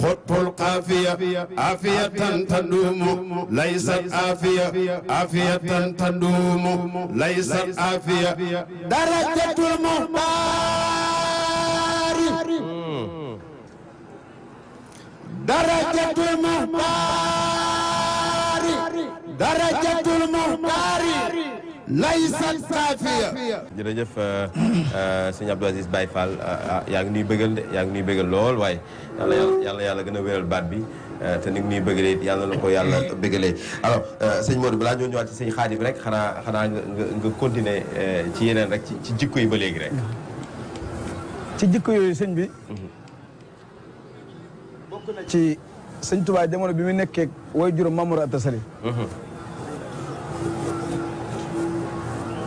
F: خط القافية عافية تدوم ليست عافية تدوم ليست عافية درجة المختار درجة المختار درجة المختار ليست عافية.
C: jërëjëf sëñ Abdou Aziz Baye Fall yaa ngi nuy bëggal de yaa ngi nuy bëggal lool waaye yàlla gën a wéral baat bi te ni ñuy bëggalee yàlla na ko yàlla bëggalee alors sëñ Modou balaa ñoo ñëwaat ci sëñ Xaadim rek xanaa nga continuer ci yeneen rek ci jikko yi ba léegi rek.
D: ci jikko yooyu sëñ bi. bokk na ci sëñ Tuubaa jamono bi mu nekkee way juróom Mamour Anta Sali.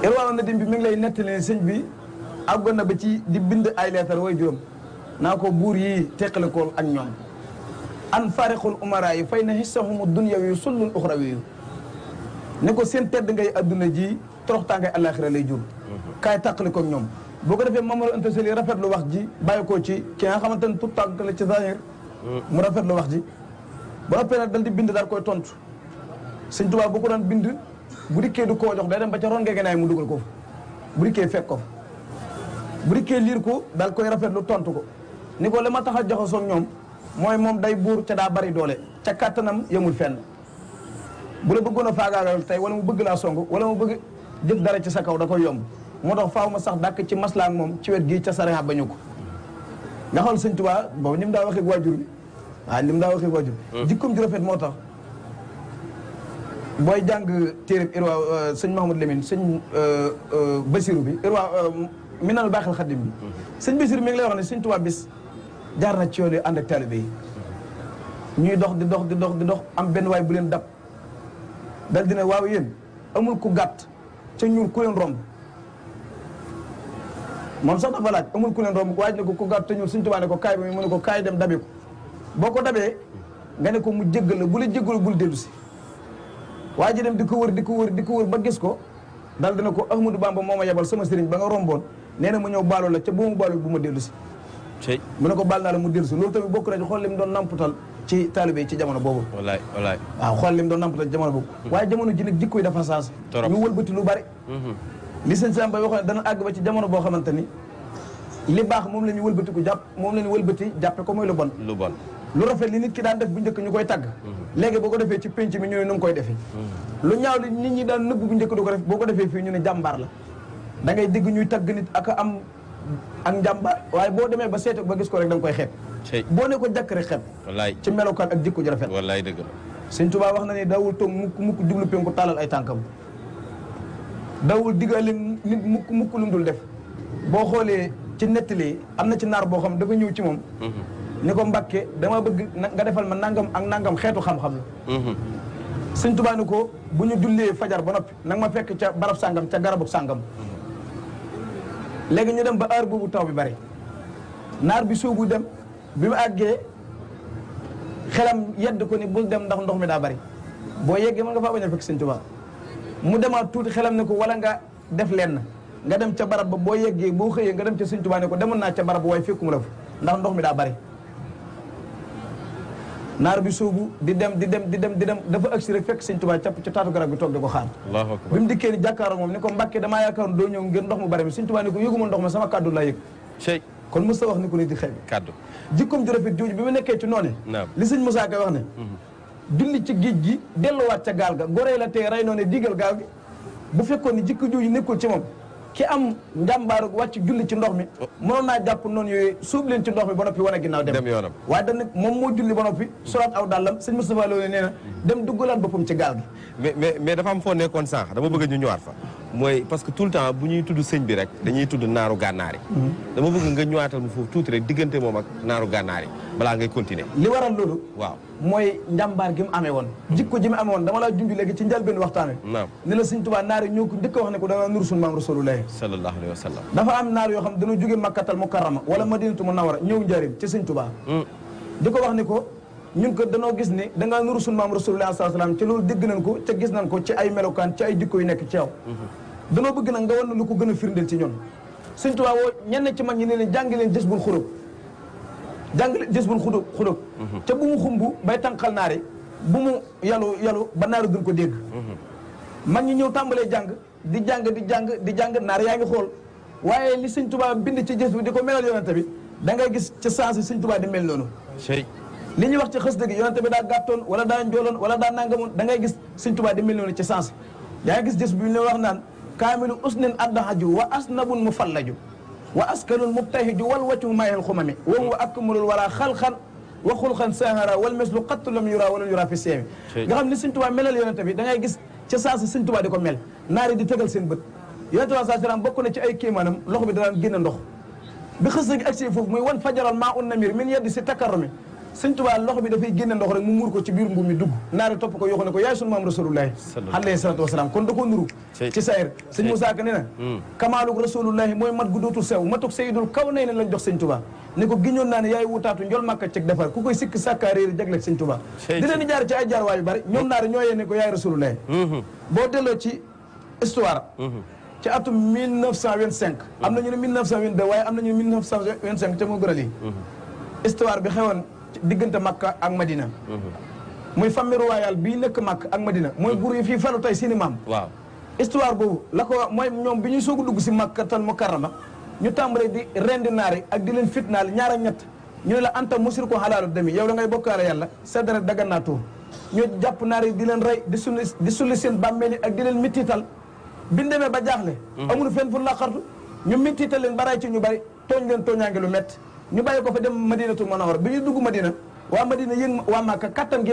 D: Irwaa na dim bi mi ngi lay nettali ne sëñ bi àggoon na ba ci di bind ay leetar way juróom naa ko buur yi teqalikool ak ñoom. an faarixul umara yi fay na xissahumu dunyawi yu sullul uxrawi yu ne ko seen tedd ngay adduna ji toroxtaangay àllaaxira lay jur. kaay tàqali ko ñoom boo ko defee Mamadou Anta Sali rafetlu wax ji bàyyi ko ci ki nga xamante ne tout tànk la ci zahir mu rafetlu wax ji ba noppee nag dal di bind daal koy tontu sëñ Tuubaa bu ko doon bind bu dikkee du koo jox day dem ba ca ron ngegenaay mu dugal ko fa bu dikkee fekk ko fa bu dikkee liir ko daal koy rafetlu tontu ko ni ko li ma tax a jaxasoo ak ñoom mooy moom day buur ca daa bari doole ca kàttanam yemul fenn bu la bëggoon a faagaagal tey wala mu bëgg laa song wala mu bëgg jëf dara ci sa kaw da koy yomb moo tax faaw ma sax dàkk ci maslaa ak moom ci wet gii ca sariya bañu ko nga xool sëñ Tuubaa boobu ni mu daa waxee waajur bi waaw ni mu daa waxee waajur jikkoom ju rafet moo tax booy jàng téereb Irwa sëñ Mahamadou Lamine sëñ Basiru bi Irwa Minanul Baaxil Xadim bi sëñ Basiru mi ngi lay wax ne sëñ Tuubaa bis jaar na ci yoon yi ànd ak taalibe yi ñuy dox di dox am benn waay bu leen dab dal dina waaw yéen amul ku gàtt ca ñuul ku leen romb moom sax dafa laaj amul ku leen romb waaj ne ko ku gàtt te ñuul sëñ Tuubaa ne ko kaay ba mu ne ko kaay dem dabi ko boo ko dabee nga ne ko mu jéggal la bu la jéggalu bul dellu si waa ji dem di ko wër ba gis ko dal dina ko Ahmadou Bamba moo ma yebal sama sëriñ ba nga romboon nee na mu ñëw baalu la ca bu mu baalu bu ma dellu si mu ne ko baal naa la mu dellu si loolu tamit bokk na ci xool lim doon namputal ci taalibe yi ci jamono boobu
C: wallaay
D: waaw xool lim doon namputal ci jamono boobu waaye jamono ji nag jikko yi dafa saas ñu wëlbati lu bari li sëñ Sam Bay waxoon dana àgg ba ci jamono boo xamante ni li baax moom la ñu wëlbati ko jàpp moom la ñu wëlbati jàppe ko mooy lu bon lu rafet li nit ki daan def bu njëkk ñu koy tàgg léegi boo ko defee ci penc mi ñu ne nu ngi koy defee lu ñaaw li nit ñi daan nëbb bu njëkk du ko def boo ko defee fii ñu ne jàmbaar la da ngay dégg ñuy tàgg nit ak am ak njàmbaar waaye boo demee ba seete ba gis ko rek da nga koy xeeb boo ne ko jàkk rek xeeb
C: wallaay
D: ci melokaan ak jikko ju rafet
C: wallaay dëgg la
D: sëñ Tuubaa wax na ni daawul toog mukk jublu penku tàllal ay tànkam daawul diggaale nit mukk lu mu dul def boo xoolee ci nettali am na ci naar boo xam dafa ñëw ci moom ni ko Mbàkke dama bëgg nga defal ma nangam ak nangam xeetu xam-xam la sëñ Tuubaa ni ko bu ñu jullee fajar ba noppi nag ma fekk ca barab sàngam ca garabu sàngam léegi ñu dem ba heure boobu taw bi bari naar bi soobu dem bi mu àggee xelam yedd ko ni bul dem ndax ndox mi daa bari boo yeggee mën nga faa bañ a fekk sëñ Tuubaa mu demaat tuuti xelam ne ko wala nga def lenn nga dem ca barab ba boo yeggee boo xëyee nga dem ca sëñ Tuubaa ne ko demoon naa ca barab ba waaye fekkuma la fa ndax ndox mi daa bari naar bi soobu di dem dafa agsi rek fekk sëñ Tuubaa capp ci taatu garab bi toog di ko xaar bi mu dikkee ni jàkkaaroo moom ni ko Mbàkke damaa yaakaaroon doo ñëw ngir ndox mu bari mi sëñ Tuubaa ni ko yëguma ndox ma sama kàddu laa yëg kon mos ta wax ni ko nit di xeeb
C: kàddu
D: jikkoom ju rafet jooju bi mu nekkee ci noonu li sëñ Moussa Ka wax ne julli ci géej gi delluwaat ca gaal ga goree la tey rey noonu digal gaal gi bu fekkoon ni jikko jooju nekkul ci moom ki am njàmbaaru wàcc julli ci ndox mi mënoon naa jàpp noonu yooyu suub leen ci ndox mi ba noppi wane ginnaaw dem
C: yoonam
D: waaye dañ moom moo julli ba noppi solaat aw dàllam sëñ Moustapha Lo nee na dem duggalaat boppam ci gaal gi
C: mais dafa am foo nekkoon sànq dama bëgg ñu ñëwaat fa mooy parce que tout le temps bu ñuy tudd sëñ bi rek dañuy tudd naaru gànnaar yi dama bëgg nga ñëwaatal mu foofu tuuti rek diggante moom ak naaru gànnaar yi balaa ngay continuer
D: li waral loolu
C: waaw
D: mooy njàmbaar gi mu amee woon jikko ji mu amee woon dama laa junj léegi ci njëlbéen waxtaan wi ni la sëñ Tuubaa naar yi ñoo ko njëkk a wax ne ko da nga nuru sunu maam Rasulullahi
C: sallallahu alayhi wa sallam
D: dafa am naar yoo xam dañoo jóge Makkatal Mukarrama wala Madinatu Munawwara ñëw njaarim ci sëñ Tuubaa di ko wax ni ko ñun ko danoo gis ni da ngaa nuru sunu maam Rasulullahi sallallahu alayhi wa sallam ci loolu dégg nañ ko ca gis nañ ko ci ay melokaan ci ay jikko yu nekk ci yow danoo bëgg nag nga wan na lu ko gën a firndeel ci ñun sëñ Tuubaa woo ñenn ci mag ñi ne leen jàngi leen jës bul xulóob jàng leen jës bul xulóob ca bu mu xumbu bay tànqal naari bu mu yalu ba naari duñ ko dégg mag ñi ñëw tàmbalee jàng di jàng naar yaa ngi xool waaye li sëñ Tuubaa bind ci jës bi di ko melal yonente bi da ngay gis ci sens yi sëñ Tuubaa di mel noonu li ñuy wax ci xës dëgg yonente bi daa gàttoon wala daa njooloon wala daa nangamoon da ngay gis sëñ Tuubaa di mel noonu ci sens yaa ngi gis jës bi ñu wax naan kaamilu usnin addahaju wa asnabun mufallaju wa askanul mubtahiju wal waccu mayel xumami wa huwa akmalul wara xalxan wa xulqan sahara wal mislu qattu lam yura wala yura fi seemi nga xam ni Sëñ Tuubaa melal yonente bi da ngay gis ca saasa Sëñ Tuubaa di ko mel naari di tegal seen bët yonente bi saa salaam bokk na ci ay kéemaanam loxo bi daan génn ndox bi xës gi agsi foofu muy wan fajaral maa un namir min yeddi si takarrumi Sëñ Tuubaa loxo bi dafay génne ndox rek mu muur ko ci biir mbuum mi dugg naari topp ko yoo ne ko yaay sunu maam rasulullahi alayhi salaatu wasalaam kon da koo nuru ci saayir sëñ Moussa Ka nee na kamaalug rasulullahi mooy mat gu dootul sew matuk sayidul kaw nay ne lañ jox Sëñ Tuubaa ne ko giñoon naa ne yaay wutaatu njol màkka ceg defar ku koy sikk sàkkaa réer jagleeg Sëñ Tuubaa di leen di jaar ci ay jaar waay yu bari ñoom naari ñoo yee ne ko yaay rasulullahi boo delloo ci histoire ci atum 1925 am nañu ne 1922 waaye am nañu ne 1925 te moo gën a lii histoire bi xewoon diggante Makka ak Madina muy famille royale bii nekk Makka ak Madina mooy buur yi fii falu tey seeni maam
C: waaw
D: histoire boobu la ko mooy ñoom bi ñuy soog a dugg si Makkatal Mukarrama ñu tàmbalee di rendi naari ak di leen fitnaal ñaar ak ñett ñu ne la anta musir ko xalaalu demi yow da ngay bokkaale yàlla sa deret dagan naa tuur ñu jàpp naari di leen rey di sulli seen bàmmeel yi ak di leen mittiital bi ñu demee ba jaaxle amul fenn fu laqartu ñu mittiital leen ba ray ci ñu bari tooñ leen tooñaange lu métti ñu bàyyi ko fa dem Madinatul Munawwara bi ñu dugg Madina waa Madina yëg waa Màkka kattan gi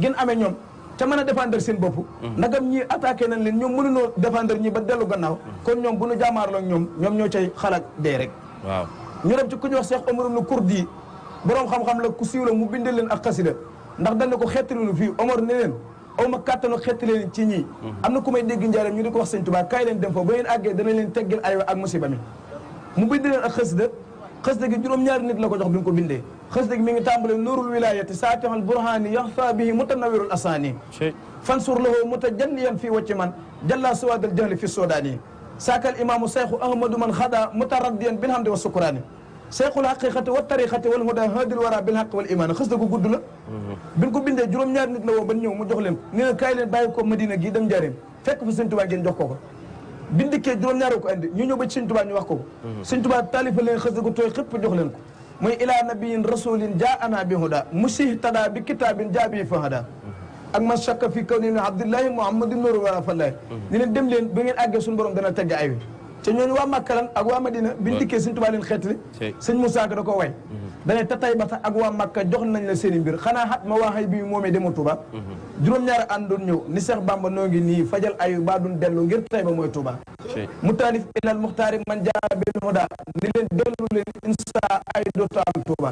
D: gën amee ñoom ca mën a défendre seen bopp ndagam ñii attaqué nañ leen ñoom mënunoo défendre ñi ba dellu gannaaw kon ñoom bu ñu jaamaarloo ak ñoom ñoo cay xalaat dee rek
C: waaw
D: ñu dem ci ku ñuy wax Cheikh Omar ibn Kurdi boroom xam-xam la ku siiw la mu bindal leen ak xasida ndax dañ ne ko xettalilu fii Omar ne leen aw ma kattanu xettali leen ci ñii am na ku may dégg njaaram ñu di ko wax Sëñ Tuubaa kaay leen dem fa ba ngeen àggee dana leen teggil aywa ak musiba mi mu bind leen ak xasida gi juróom-ñaari nit la ko jox bi mu ko bindee xasida gi mi ngi tàmbale nuurul wilayati saatihal burhani yaxfa bihi mutanawirul asani fansur lahu mutajanniyan fii wacci man jalla suwadal jahli fi sodaani saakal imaamu seexu ahmadu man xada mutaraddiyan bilhamdi wa sukuraani seexul haqiqati wa tariqati wal huda hadil wara bil haqq wal iman xasida gu gudd la bi ñu ko bindee juróom-ñaari nit la woo ba ñëw mu jox leen nee na kaay leen bàyyi ko Madina gii dem Njaaréem fekk fa Sëñ Tuubaa ngeen jox ko bindikee juróom-ñaari ko andi ñu ñëw ba ci Sëñ Tuubaa ñu wax ko Sëñ Tuubaa taalifa leen xasida gu tooy xëpp jox leen ko muy ilaa nabiyin rasulin jaa ana bi huda musih tada bi kitaabin jaa bi fahada ak man shakka fi kaw ni abdillahi muhammadin nuru wala fallahi ni leen dem leen ba ngeen àggee suñu borom dana tegg ay wi te ñooñu waa Makka lan ak waa Madina biñ dikkee Sëñ Tuubaa leen xeetli Sëñ Musaa Ka da ko way dane tatay bata ak waa Makka jox nañ la seen i mbir xanaa xat ma waa xay bi moomee demoo Touba juróom-ñaari àndoon ñëw ni Seex Bamba noo ngi nii fajal ayu baa dun dellu ngir tay ba mooy Touba mu taalif ilal muxtaari man jaa bil huda ni leen dellu leen insa ay dootu am Touba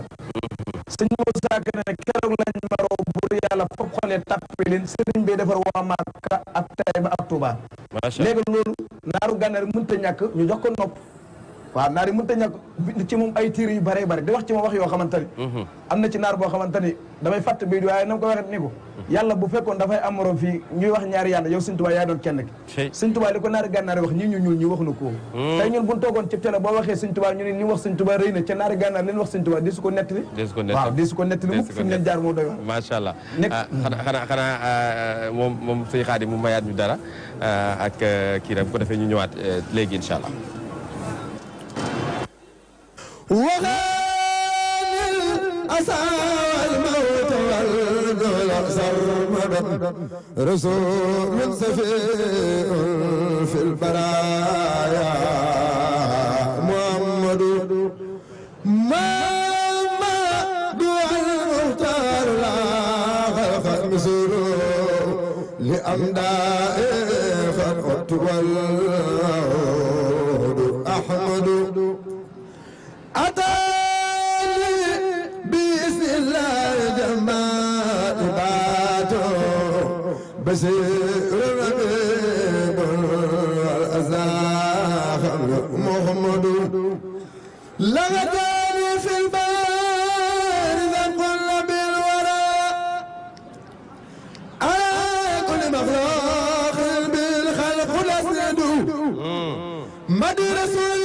D: Sëñ Musaa Ka ne keroog lañ maroo bur yàlla fop xoolee tàppe leen sëriñ bi defar waa Makka ak tay ba ak Touba léegi loolu naaru gànnaar mënta ñàkk ñu jox ko nopp waaw naar yi mënta ñàkk ci moom ay tiir yu bëree bëri di wax ci moom wax yoo xamante ni am na ci naar boo xamante ni damay fàtt bi waaye na ma ko waxee ni ko yàlla bu fekkoon dafay am morom fii ñuy wax ñaari yàlla yow Sëñ Tuubaa yaay doon kenn ki Sëñ Tuubaa li ko naari gànnaar wax ñii ñu ñuul ñu wax na ko tey ñun buñ toogoon ci télé boo waxee Sëñ Tuubaa ñu ne li wax Sëñ Tuubaa rëy na ca naari gànnaar leen wax Sëñ Tuubaa di su ko nettali waaw di su ko nettali mukk fi mu leen jaar moo doy wax
C: macha allah xanaa moom sëñ Xaadim mu mayaat ñu dara ak kii rek bu ko defee ñu ñëwaat léegi incha allah
A: وغاني الأسى والموت والقول سرمدا رسول سفير في البرايا محمد ما دعا المختار لا خلق مسرور لأمداء خلقت والعود أحمد أتاني بإذن الله جمال باتو بشير رقيب والأزاخ محمد لغداني في البار ذا كل بالورى على كل مخلوق بالخلق الأسند مد رسول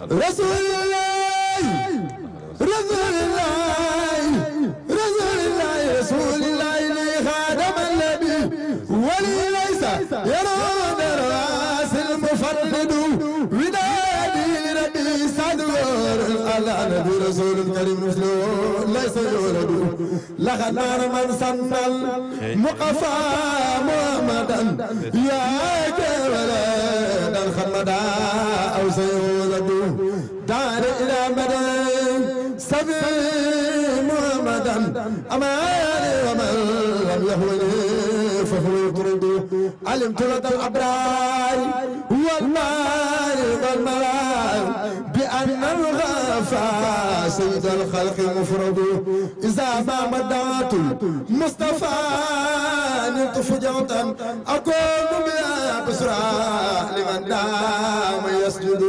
A: رسول الله رسول الله رسول الله رسول الله لي خادم النبي ولي ليس يرون راس المفرد ودادي ربي صدور على نبي رسول كريم مثله ليس يولد لقد نار من صنع المقفى محمدا يا كولد الخمدا او سيولد دار إلى مدى صبي محمدا أماني ومن لم يهوني فهو يطرد علمت لدى الأبرار والمال والملال بأن الغفا سيد الخلق مفرد إذا ما مدعت المصطفى نلت فجعة أكون بها بسرى لمن دام يسجد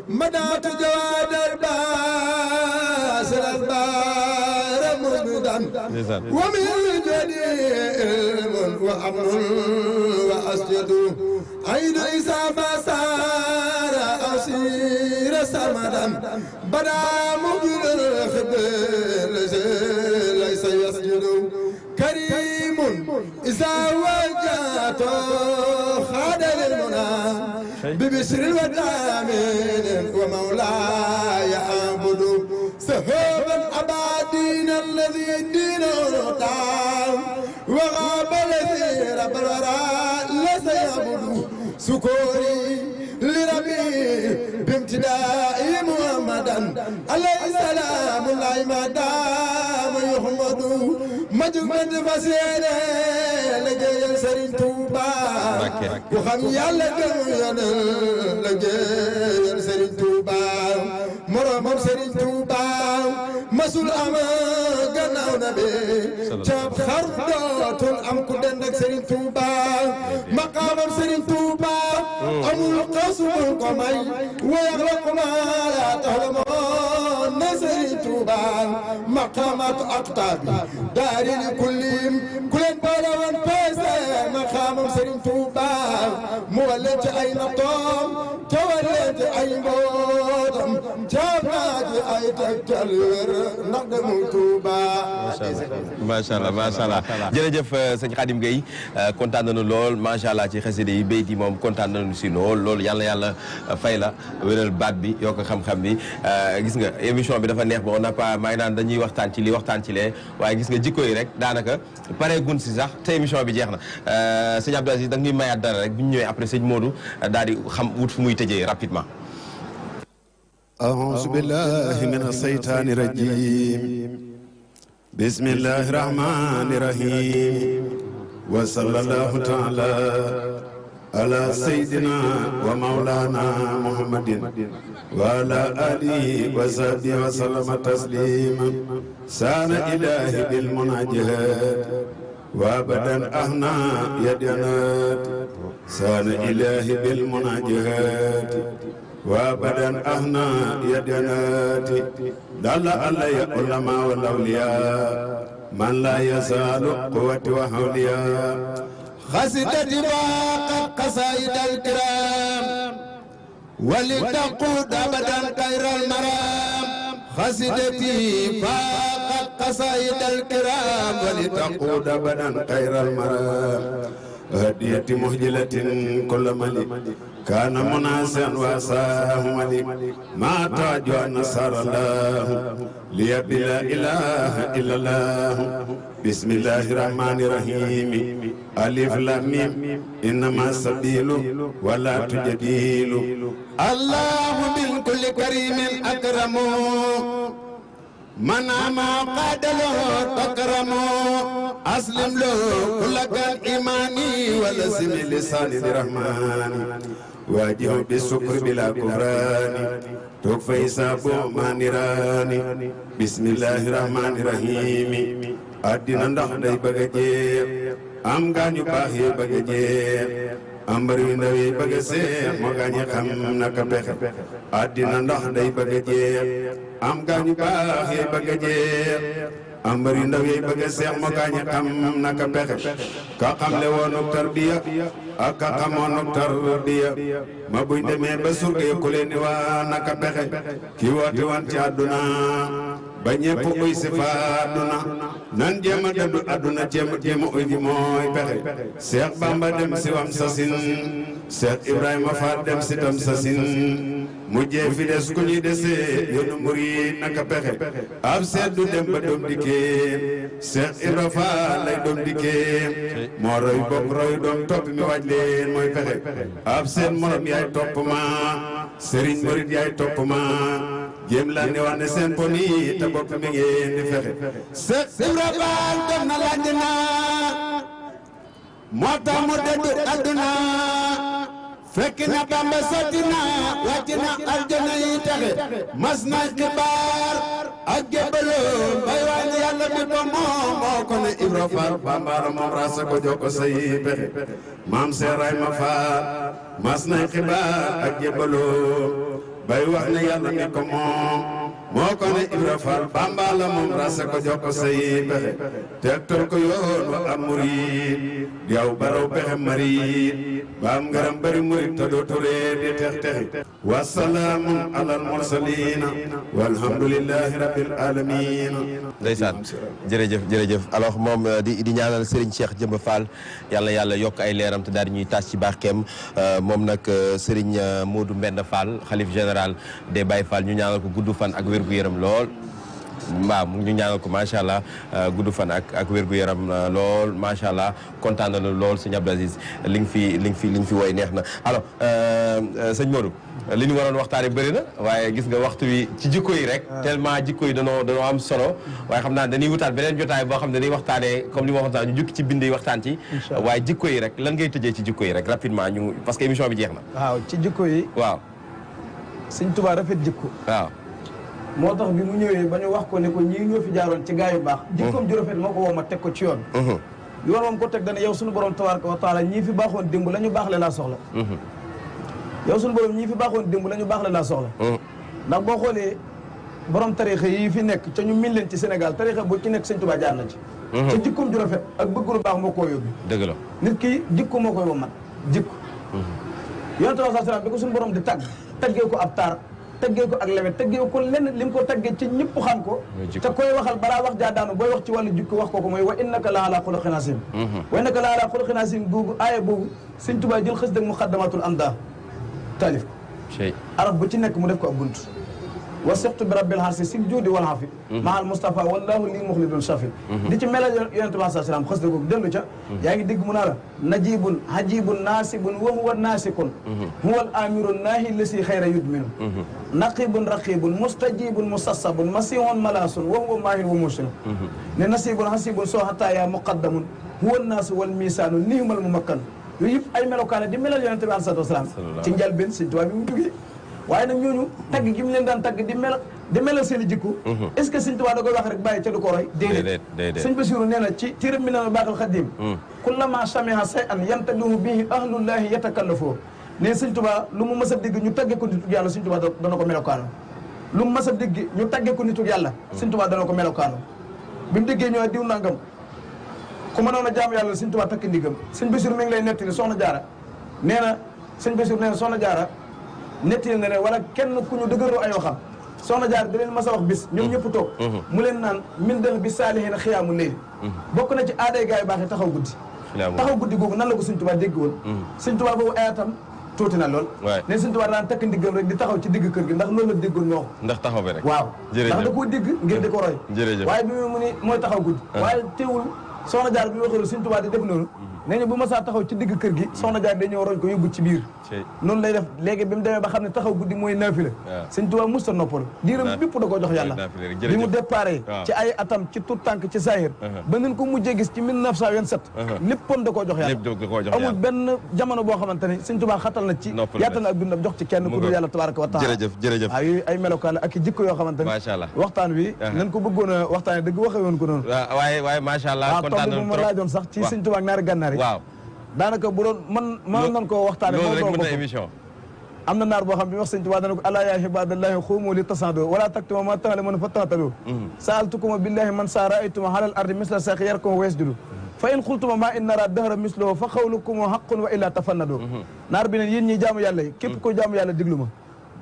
A: مدعت جواد الباس الأخبار مجدا ومن جديد وأمن وأسجد عيد إذا ما سار أسير سمدا بدا مجد الخبر ليس يسجد كريم إذا وجهت خاد للمنى ببشر الودامين ومولاي أعبد سهوبا أبادين الذي دينه تعال وغاب الذي رب الوراء ليس يعبد سكوري لربي بامتداء محمدا عليه السلام الله ما دام يحمد مجمد فسيرة لجيل سرين توبا وخم يالا جميانا لجيل سرين توبا مرمم سرين توبا مسؤول أما gannaaw na be caab xar dootul am ku dend ak Serigne Touba maqaamam Serigne Touba amul xasumul ko may weex la ko maala taxlamoon na Serigne Touba maqaamatu aqtaabi daari li kullim ku leen boole woon peese maqaamam Serigne Touba mu walleen ci ay nattoom ca walleen ci ay mbootam caab naa ci ay tegtal wér ndax demul Touba.
C: macha allah macha allah jërëjëf sëñ Khadim Gueye kontaan nañu lool macha allah ci xasida yi béykat yi moom kontaan nañu si lool yàlla fay la wéral baat bi yokk xam-xam bi gis nga émission bi dafa neex ba on n'a pas maa ngi naan dañuy waxtaan ci lii waxtaan ci lee waaye gis nga jikko yi rek daanaka pare gun si sax te émission bi jeex na sëñ Abdou Aziz da nga ñuy mayaat dara rek bu ñu ñëwee après sëñ Modou daal di xam wut fu muy tëjee rapidement.
F: أعوذ بالله من الشيطان الرجيم بسم الله الرحمن الرحيم وصلى الله تعالى على سيدنا ومولانا محمد وعلى آله وصحبه وسلم تسليما سان إله بالمناجات وابدا أهنا يدينات سان إله بالمناجات وابدا أهنا يدينات دل علي العلماء والأولياء من لا يزال قوة وحولياء خسدت باقت قصائد الكرام ولتقود أبدا خير المرام خسدتي باقت قصائد الكرام ولتقود أبدا خير المرام هدية مهجلة كل ملك كان مناسا واساه ملك ما تاج نصر الله لي بلا إله إلا الله بسم الله الرحمن الرحيم ألف لام ميم إنما السبيل ولا تجديل الله من كل كريم أكرم من ما قاد له تكرم أسلم له كل الإيمان ولزم لسان الرحمن واجه بالشكر بلا كفران توفي سابو ما نيراني بسم الله الرحمن الرحيم أدينا ndax day bëgg jeex am gaañu baax yi bëgg jeex am mbër yu ndaw yi bëgg seex moo gaañi xam naka pexe addina ndax day bëgg jeex am gaañu baax yi bëgg jeex am mbër yu ndaw yi bëgg seex moo gaañi xam naka pexe ka xamle woonu tarbiya ak ka xamoonu tarbiya ma buñ demee ba surge ku leen di waa naka pexe ki woote woon ci àdduna ba ñépp uy si fa àdduna nan jéem a dëddu àdduna jéem a uy ji mooy pexe Seex Bamba dem si wam sasin Seex Ibrahima Faat dem si tam sasin mujjee fi des ku ñuy desee yoonu murid naka pexe ab seet du dem ba doom dikkee Seex Ibra Faal lay doom dikkee moo roy bokk roy doom topp mi waaj leen mooy pexe ab seet morom yaay topp ma Serigne Murid yaay topp ma jéem la ne wax ne seen po mi te bopp mi ngeen di fexe Seex Ibra Faal dem na laaj na moo tax mu dëddu adduna fekk na Bamba sotti na wàcc na aljana yi texe mas na xibaar ak jébbaloo bay waan yàlla bi ba moo ko ne Ibra Faal Bamba moom rasa ko jox ko say pexe maam Seeray ma Faal mas na xibaar ak jébbaloo bay wax ne yàlla mi ko moo ko ne Ibra Faal Bamba la moom rasa ko jox ko say pexe tegtal ko yoon wa am murid yow baraw pexe marid baam ngaram bari murid te doo turee di tex texi wa salaamun alal mursaliina walhamdulillahi rabbil alamin
C: ndeysaan jërëjëf alors moom di ñaanal Serigne Cheikh Jëmb Fall yàlla yokk ay leeram te daal di ñuy taas ci barkeem moom nag Serigne Modou Mbend Fall xalif général des Baye Fall ñu ñaanal ko gudd fan ak wér-gu-yaram lool waaw ñu ñaanal ko macha allah gudd fan ak wér-gu-yaram lool macha allah kontaan na lool sëñ Abdou Aziz li nga fi woy neex na alors sëñ Modou li ñu waroon waxtaanee bëri na waaye gis nga waxtu wi ci jikko yi rek tellement jikko yi danoo am solo waaye xam naa dañuy wutaat beneen jotaay boo xam ne dañuy waxtaanee comme li ma waxtaan ñu jukki ci bind yi waxtaan ci waaye jikko yi rek lan ngay tëjee ci jikko yi rek rapidement ñu parce que émission bi jeex na
D: waaw ci jikko yi waaw sëñ Tuubaa rafet jikko waaw moo tax bi mu ñëwee ba ñu wax ko ne ko ñii ñoo fi jaaroon ci gaa yu baax jikkoom ju rafet moo ko woo ma teg ko ci yoon yoon moom ko teg dana yow suñu borom tabaaraka wa taala ñii fi baaxoon démb la ñu baax le laa soxla yow suñu borom ñii fi baaxoon démb la ñu baax le laa soxla ndax boo xoolee borom tarixa yi fi nekk ca ñu min leen ci Sénégal tarixa bu ci nekk sëñ Tuubaa jaar na ci ca jikkoom ju rafet ak bëgg lu baax moo koo yóbbu dëgg la nit ki jikko moo koy womat jikko yonent bi salaam bi ko suñu borom di taggee ko ab taar taggee ko ak lewet taggee ko lenn li mu ko taggee ci ñëpp xam ko te koy waxal balaa wax jaa daanu booy wax ci wàllu jikko wax ko mooy wa innaka la ala xuluqin azim wa innaka la ala xuluqin azim googu aaya boobu sëñ Tuubaa jël xës dëgg muqaddamatul amda taalif ko arab bu ci nekk mu def ko ab bunt wa sextu bi rabbil harsi sil juudi wal hafi maal Mustafa wallahu li muxlidun shafi di ci melal yonent bi salaam xës dëgg dellu ca yaa ngi dégg mu naa la najibun hajibun naasibun wa huwa naasikun huwa al amirun naahi lasi xayra yudminu naqibun raqibun mustajibun musassabun masihun malasun wa huwa maahin wa mursinu ne nasibun hasibun soo hataya muqaddamun huwa naasu wal misaanu nihimal mumakkan yooyu yëpp ay melokaane di melal yonent bi salaam ci njëlbéen sëñ Tuubaa bi mu jógee waaye nag ñooñu tagg gi mu leen daan tagg di melal seen i jikko est-ce que sëñ Tuubaa da koy wax rek bàyyi ca du ko roy déedéet sëñ Basiru nee na ci téeram mi na baaxal xadim kullama samiha shay'an yantabihu bihi ahlullahi yatakallafoo ne sëñ Tuubaa lu mu mës a dégg ñu tagge ko nitu yàlla sëñ Tuubaa dana ko melokaano lu mu mës a dégg ñu tagge ko nitu yàlla sëñ Tuubaa dana ko melokaano bi mu déggee ñoo diw nangam ku mënoon a jaamu yàlla sëñ Tuubaa takk ndigam sëñ Basiru mi ngi lay nettali soxna jaara nee na sëñ Basiru nee na soxna jaara nettali na ne wala kenn ku ñu dëgëroo ay waxam soxna jaar da leen mas a wax bis ñoom ñëpp toog mu leen naan min dal bi saalihiina xiyaamu layl bokk na ci aaday gaa yu baax yi taxaw guddi googu nan la ko sëñ Tuubaa dégg woon sëñ Tuubaa boobu ayatam tuuti na lool ne sëñ Tuubaa daan takk ndiggam rek di taxaw ci digg kër gi ndax loolu la déggoon ñoo
C: ndax taxaw bi rek
D: waaw ndax da koo dégg ngir di ko roy waaye bi mu ni mooy taxaw guddi waaye teewul soxna jaar bi waxee sëñ Tuubaa di def noonu nee ñu bu ma saa taxaw ci digg kër gi soxna jaar day ñëw roñ ko yóbbu ci biir noonu lay def léegi bi mu demee ba xam ne taxaw guddi mooy naafila sëñ Tuubaa musta noppal diiram bépp da koo jox yàlla bi mu déparé ci ay atam ci tout tànk ci saahir ba nañ ko mujjee gis ci 1927 léppoon da koo jox yàlla amul benn jamono boo xamante ne sëñ Tuubaa xatal na ci yaatal na ak dundam jox ci kenn ku dul yàlla tabaaraka wa taala
C: jërëjëf
D: waaw yooyu ay melokaan ak i jikko yoo xamante ne waxtaan wi nañ ko bëggoon a waxtaane dëgg waxee woon ko noonu
C: waaye macha allah kontaan nañu trop
D: ma laajoon sax ci sëñ Tuubaa ak naari gànnaar yi
C: waaw
D: daanaka bu doon man nan koo waxtaane
C: loolu rek mën na émission
D: am na naar boo xam bi wax sëñ Tuubaa dana ko alaa yaa ibadallahi xuumu li tasado wala taktuma ma ta'lamuuna fa ta'tadu sa'altukuma billahi man sa ra'aytuma alal ardi misla saqi yarkum wa yasjudu fa in xultuma ma in nara dahra mislahu fa xawlukum haqqun wa illa tafannadu naar bi ne yéen ñi jaamu yàlla yi képp ko jaamu yàlla diglu ma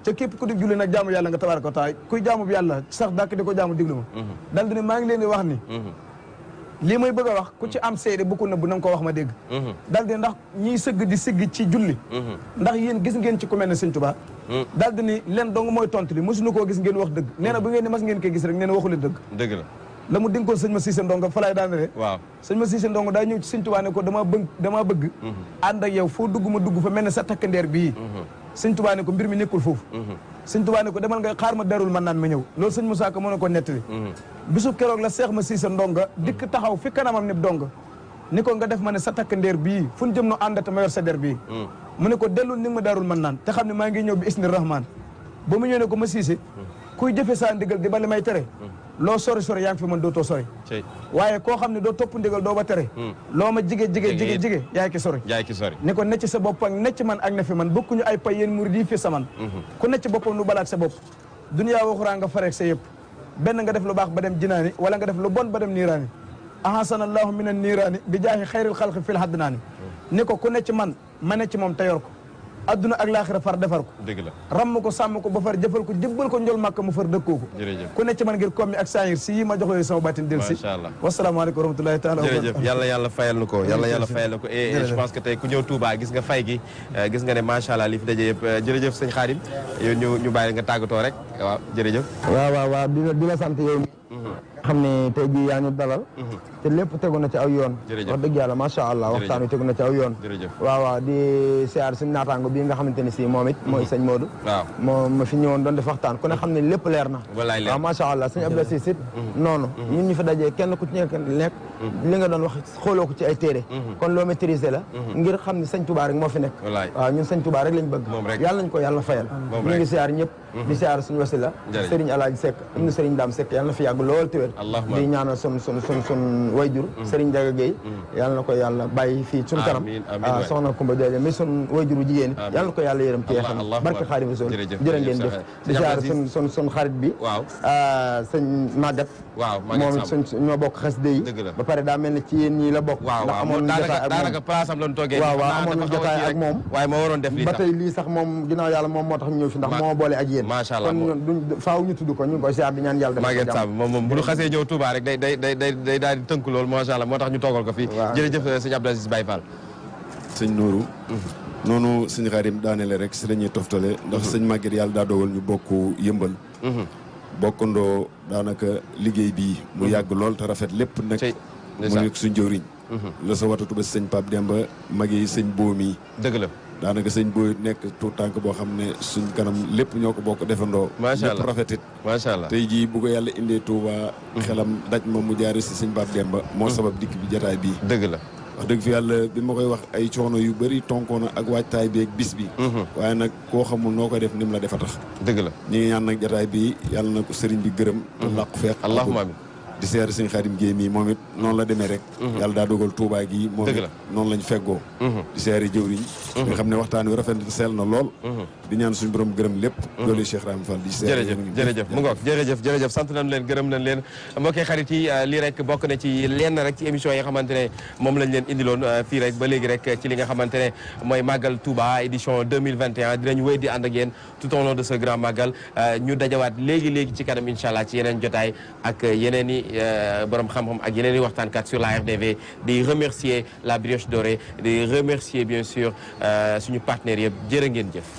D: te képp ku di julli nag jaamu yàlla nga tabaaraka wa taala kuy jaamu bi yàlla sax dàkk di ko jaamu diglu ma dal di ne maa ngi leen di wax ni lii may bëgg a wax ku ci am seede bu ko nëbb na nga ko wax ma dégg dal di ndax ñiy sëgg di sigg ci julli ndax yéen gis ngeen ci ku mel ne sëñ Tuubaa dal di ni leen dong mooy tontu li mosuñu koo gis ngeen wax dëgg nee na bu ngeen ni mas ngeen koy gis rek nee na waxu leen dëgg la mu dénkoon sëñ ma Siise Ndongo fa laay daanale waaw sëñ ma Siise Ndongo daa ñëw ci sëñ Tuubaa ne ko dama bëgg ànd ak yow foo dugg ma dugg fa mel ne sa takkandeer bii sëñ Tuubaa ne ko mbir mi nekkul foofu sëñ Tuubaa ne ko demal nga xaar ma darul man naan ma ñëw loolu sëñ Moussa Ka mën na ko nettali bisu keroog la seex ma siisa ndonga dikk taxaw fi kanamam ne donga ni ko nga def ma ne sa takk ndeer bii fu ñu jëm no àndata ma yor sa der bii mu ne ko dellul ni ma darul man naan te xam ne maa ngi ñëw bi isni rahman ba mu ñëw ne ko ma siise kuy jëfe saa ndigal di ba li may tere loo sori sori yaa ngi fi man dootoo sori waaye koo xam ne doo topp ndigal doo ba tere loo ma jige yaay ki sori ni ko necc sa bopp ak necc man ak ne fi man bokkuñu ay pay yéen murid yi fi sa man ku necc boppam nu balaat sa bopp duniyaa waxuraa nga fareek sa yëpp benn nga def lu baax ba dem jinaani wala nga def lu bon ba dem niiraani ahasana allahu min an niiraani bi jaahi xayril xalqi fil haddinaani ni ko ku necc man ma necc moom te yor ko adduna ak laaxira far defar ko
C: dëgg la
D: ramm ko sàmm ko ba far jëfal ko jëbbal ko njol màkk mu far dëkkoo ko ku necc man ngir kommi ak saayir si yi ma jox yooyu sama baatin del si
C: macha allah
D: wasalaamaaleykum wa rahmatulahi taala
C: jërëjëf yàlla fayal nu ko yàlla fayal na ko et je pense que tey ku ñëw Touba gis nga fay gi gis nga ne macha allah li fi daje yëpp jërëjëf sëñ Khadim yow ñu bàyyi nga tàggatoo rek waaw jërëjëf
G: waaw di la sant yow xam ne tey jii yaa ñu dalal te lépp tegu na ci aw yoon wax dëgg yàlla macha allah waxtaan wi tegu na ci aw yoon waaw di siyaar suñu naataango bii nga xamante ne si moom it mooy sëñ Modou moom ma fi ñëwoon doon def waxtaan ku ne xam ne lépp leer na waaw macha allah sëñ Abdou Aziz it noonu ñun ñu fi dajee kenn ku ci nekk li nga doon wax xooloo ko ci ay téere kon loo maîtriser la ngir xam ne sëñ Touba rek moo fi nekk waaw ñun sëñ Touba rek lañ bëgg yàlla nañ ko yàlla fayal ñu ngi siyaar ñëpp di siyaar suñu wasila Serigne Alaaji Seck am na Serigne Dame Seck yàlla na fi yàgg lool te wér di ñaanal sun wayjur Serigne Ndiaga Gueye yàlla na ko yàlla bàyyi fii suñu kanam soxna Koumba Jooje mais sun wayjur bu jigéen it yàlla na ko yàlla yërëm tee xam barke Xaadimu Rasuul jërë ngeen jëf di siyaar sun xarit bi sëñ Maguette moom it suñ ñoo bokk xasida yi ba pare daa mel ne ci yéen ñii la bokk ndax amoon
C: daanaka place am lañ toogee
G: waaw amoon nañ jotaay ak moom
C: waaye moo waroon def lii
G: ba tey lii sax moom ginnaaw yàlla moom moo tax ñu ñëw fi ndax moo boole ak yéen
C: macha allah
G: kon duñ faaw ñu tudd ko ñu ngi koy siyaar di ñaan yàlla
C: Maguette Samb moom bu ñu xasee ñëw Touba rek day daal di tënk loolu macha allah moo tax ñu toogal ko fii jërëjëf sëñ Abdou Aziz Baye Fall
F: sëñ Nourou noonu sëñ Khadim daanele rek si lañuy toftale ndax sëñ Maguette yàlla daa dogal ñu bokk yëmbal bokkandoo daanaka liggéey bii mu yàgg lool te rafet lépp nag mu nekk suñ jëwriñ la sa watatu ba sëñ Pape Demba mag yi sëñ Boomi dëgg la daanaka sëñ booy nekk tout tànk boo xam ne suñ kanam lépp ñoo ko bokk defandoo
C: macha allah
F: lépp rafetit
C: macha allah
F: tey jii bu ko yàlla indee Touba xelam daj ma mu jaare si sëñ Pape Demba moo sabab dikk bi jataay bii
C: dëgg la
F: wax dëgg fi yàlla bi ma koy wax ay coono yu bëri tonkoona ak waajtaay bi ak bis bi waaye nag koo xamul noo koy def ni mu la defa tax
C: dëgg la
F: ñu ngi ñaan nag jataay bi yàlla na ko sëriñ bi gërëm te làqu feex
C: allahumma amin
F: di seer sëñ Khadim Gueye mii moom it noonu la demee rek yàlla daa dogal Touba gi moom it noonu lañ feggoo di seeri jëwriñ nga xam ne waxtaan wi rafet na seel na lool di ñaan suñu borom gërëm lépp doole Cheikh Rahim Fall di seer
C: jërëjëf mu ngoog jërëjëf sant nañ leen gërëm nañ leen mbokki xarit yi lii rek bokk na ci lenn rek ci émission yi nga xamante ne moom lañ leen indiloon fii rek ba léegi rek ci li nga xamante ne mooy Magal Touba édition 2021 dinañ wéy di ànd ak yéen tout au long de ce grand Magal ñu dajawaat léegi ci kanam incha allah ci yeneen jotaay ak yeneen i borom xam-xam ak yeneen i waxtaankat sur la RDV di remercier la Brioche Dorée di remercier bien sûr suñu partenaires yëpp jërë ngeen jëf.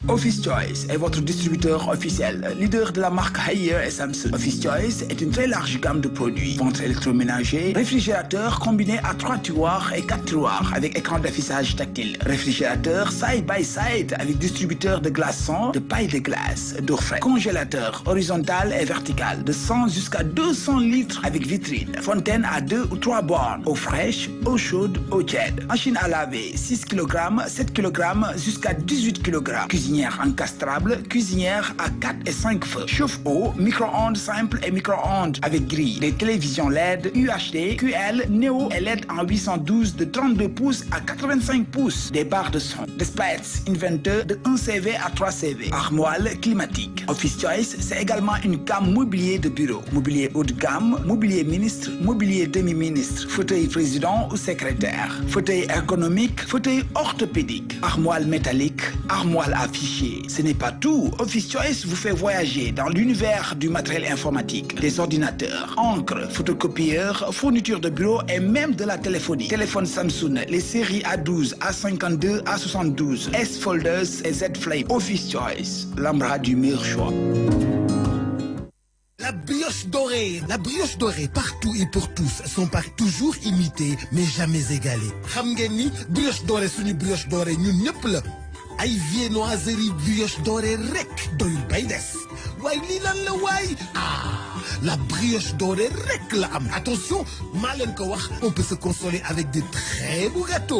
B: Office Choice est votre distributeur officiel, leader de la marque Haier et Samsung. Office Choice est une très large gamme de produits. Ventre électroménager, réfrigérateur combiné à 3 tiroirs et 4 tiroirs avec écran d'affichage tactile. Réfrigérateur side by side avec distributeur de glaçons, de paille de glace, d'eau fraîche. Congélateur horizontal et vertical de 100 jusqu'à 200 litres avec vitrine. Fontaine à 2 ou 3 bornes. Eau fraîche, eau chaude, eau tiède. Machine à laver 6 kg, 7 kg jusqu'à 18 kg. Cuisinière encastrable, cuisinière à 4 et 5 feux. Chauffe-eau, micro-ondes simple et micro-ondes avec grille. Des télévisions LED, UHD, QL, Neo et LED en 812 de 32 pouces à 85 pouces. Des barres de son. Des splits Inventor de 1 CV à 3 CV. Armoire climatique. Office Choice, c'est également une gamme mobilier de bureau. Mobilier haut de gamme, mobilier ministre, mobilier demi-ministre, fauteuil président ou secrétaire, fauteuil ergonomique, fauteuil orthopédique, armoire métallique, armoire affichée, branché. Ce n'est pas tout. Office Choice vous fait voyager dans l'univers du matériel informatique, des ordinateurs, encre, photocopieurs, fournitures de bureau et même de la téléphonie. Téléphone Samsung, les séries A12, A52, A72, S Folders et Z Flip. Office Choice, l'embarras du meilleur choix.
A: La brioche dorée partout et pour tous, son pari toujours imité mais jamais égalé. Xam ngeen ni brioche dorée suñu brioche dorée ñun ñëpp la ay viennoiserie brioche dorée rek doyul bay des waaye lii lan la waay la brioche dorée rek la am. Attention maa leen ko wax, on peut se consoler avec de très beaux gâteaux.